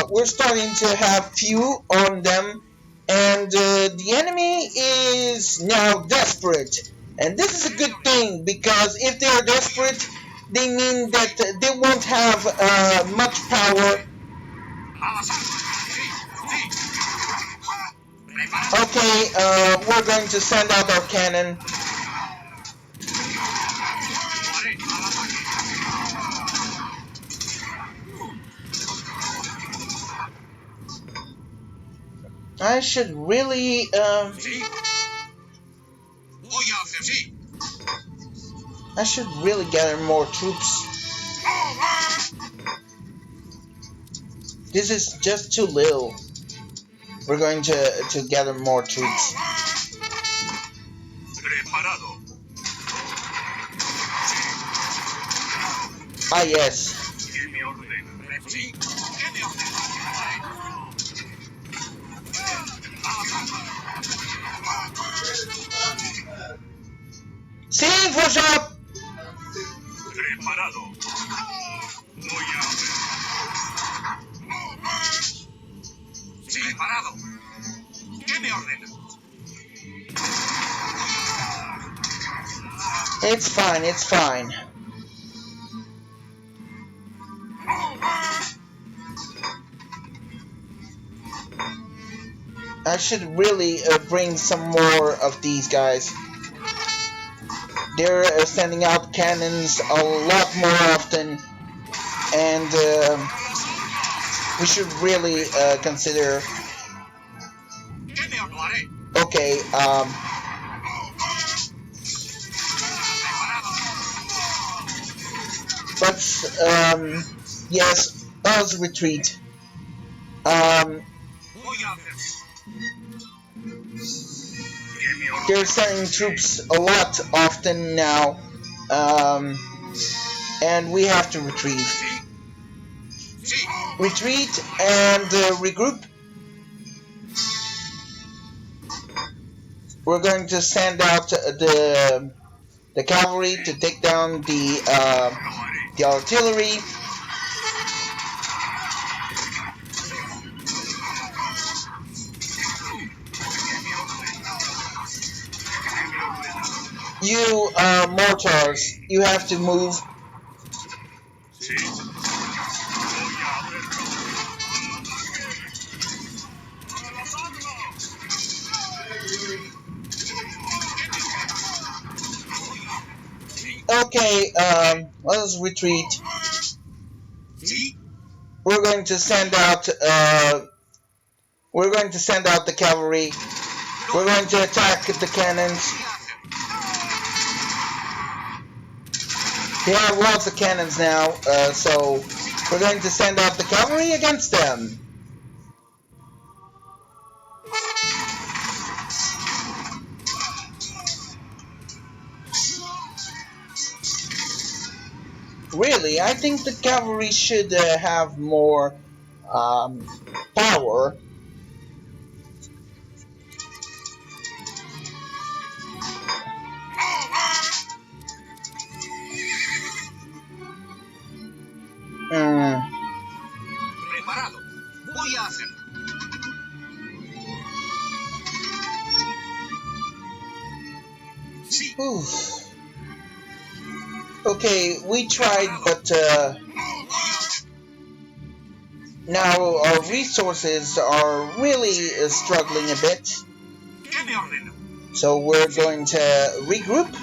we're starting to have few on them, and the enemy is now desperate. And this is a good thing because if they are desperate, they mean that they won't have much power. A las armas. Sí. Sí. Preparado. Okay, we're going to send out our cannon. Lo haré. Al ataque. I should really, Sí. Voy a hacer. Sí. I should really gather more troops. This is just too little. We're going to gather more troops. Preparado. Ah, yes. ¿Qué me ordena? Sí. ¿Qué me ordena? See, push up! Preparado. Voy a hacer. Sí. Preparado. ¿Qué me ordena? It's fine, it's fine. I should really bring some more of these guys. They're sending out cannons a lot more often, and we should really consider. Okay. Let's yes, let's retreat. They're sending troops a lot often now, and we have to retreat. Retreat and regroup. We're going to send out the cavalry to take down the artillery. You mortars, you have to move. Okay, let's retreat. We're going to send out the cavalry. We're going to attack the cannons. They have lots of cannons now, so we're going to send out the cavalry against them. Really, I think the cavalry should have more power. Preparado. Voy a hacerlo. Sí. Okay, we tried, but now our resources are really struggling a bit. So we're going to regroup.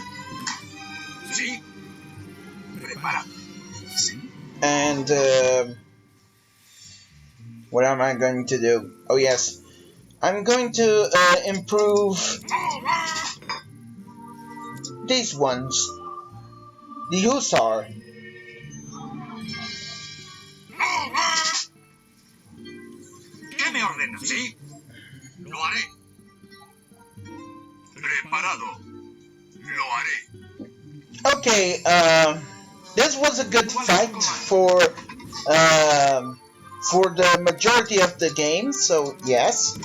Sí. Preparado. And what am I going to do? Oh yes, I'm going to improve these ones. The Hussar. ¿Qué me ordena? Sí. Lo haré. Preparado. Lo haré. Okay, this was a good fight for the majority of the game, so yes,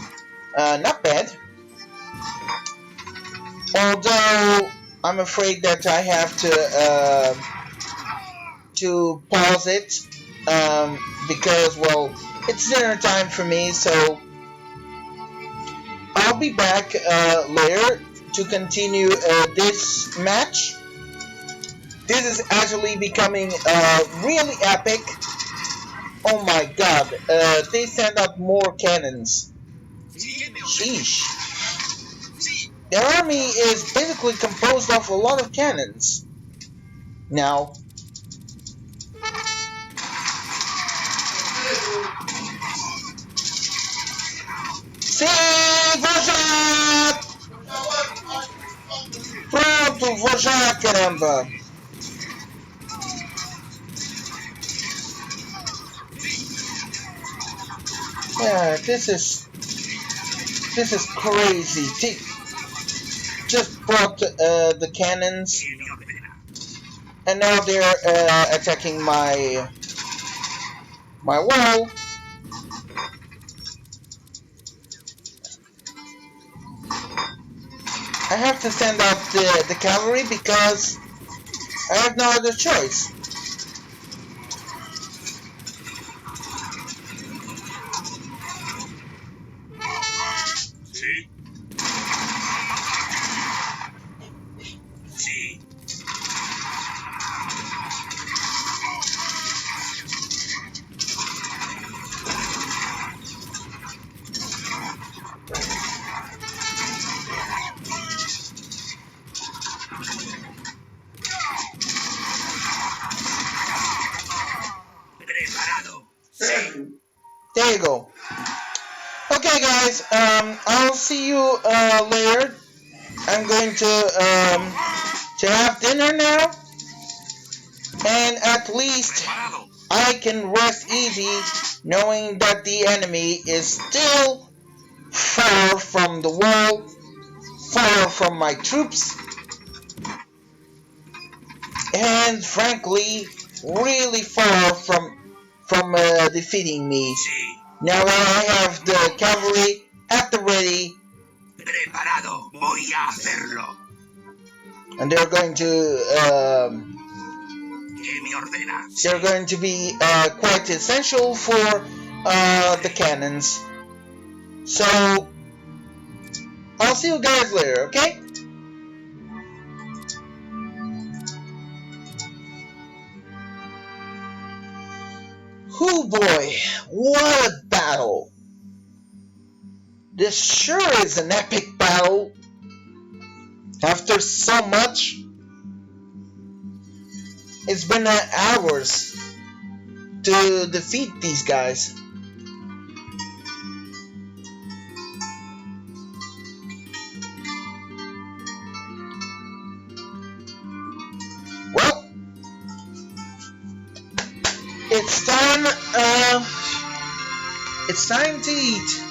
not bad. Although I'm afraid that I have to pause it because, well, it's dinner time for me, so I'll be back later to continue this match. This is actually becoming really epic. Oh my god, they send out more cannons. Sheesh. Their army is basically composed of a lot of cannons. Now, sim, vou já! Pronto, vou já, caramba! Yeah, this is crazy. They just brought the cannons, and now they're attacking my wall. I have to send out the cavalry because I have no other choice. Sí. Sí. Preparado. Sí. There you go. Okay, guys. I'll see you later. I'm going to have dinner now, and at least I can rest easy knowing that the enemy is still far from the wall, far from my troops, and frankly, really far from defeating me. Now that I have the cavalry at the ready, Preparado, voy a hacerlo. and they're going to ¿Qué me ordena? they're going to be quite essential for the cannons. So I'll see you guys later, okay? Hoo boy, what a battle! This sure is an epic battle. After so much, it's been hours to defeat these guys. Well, it's time to eat.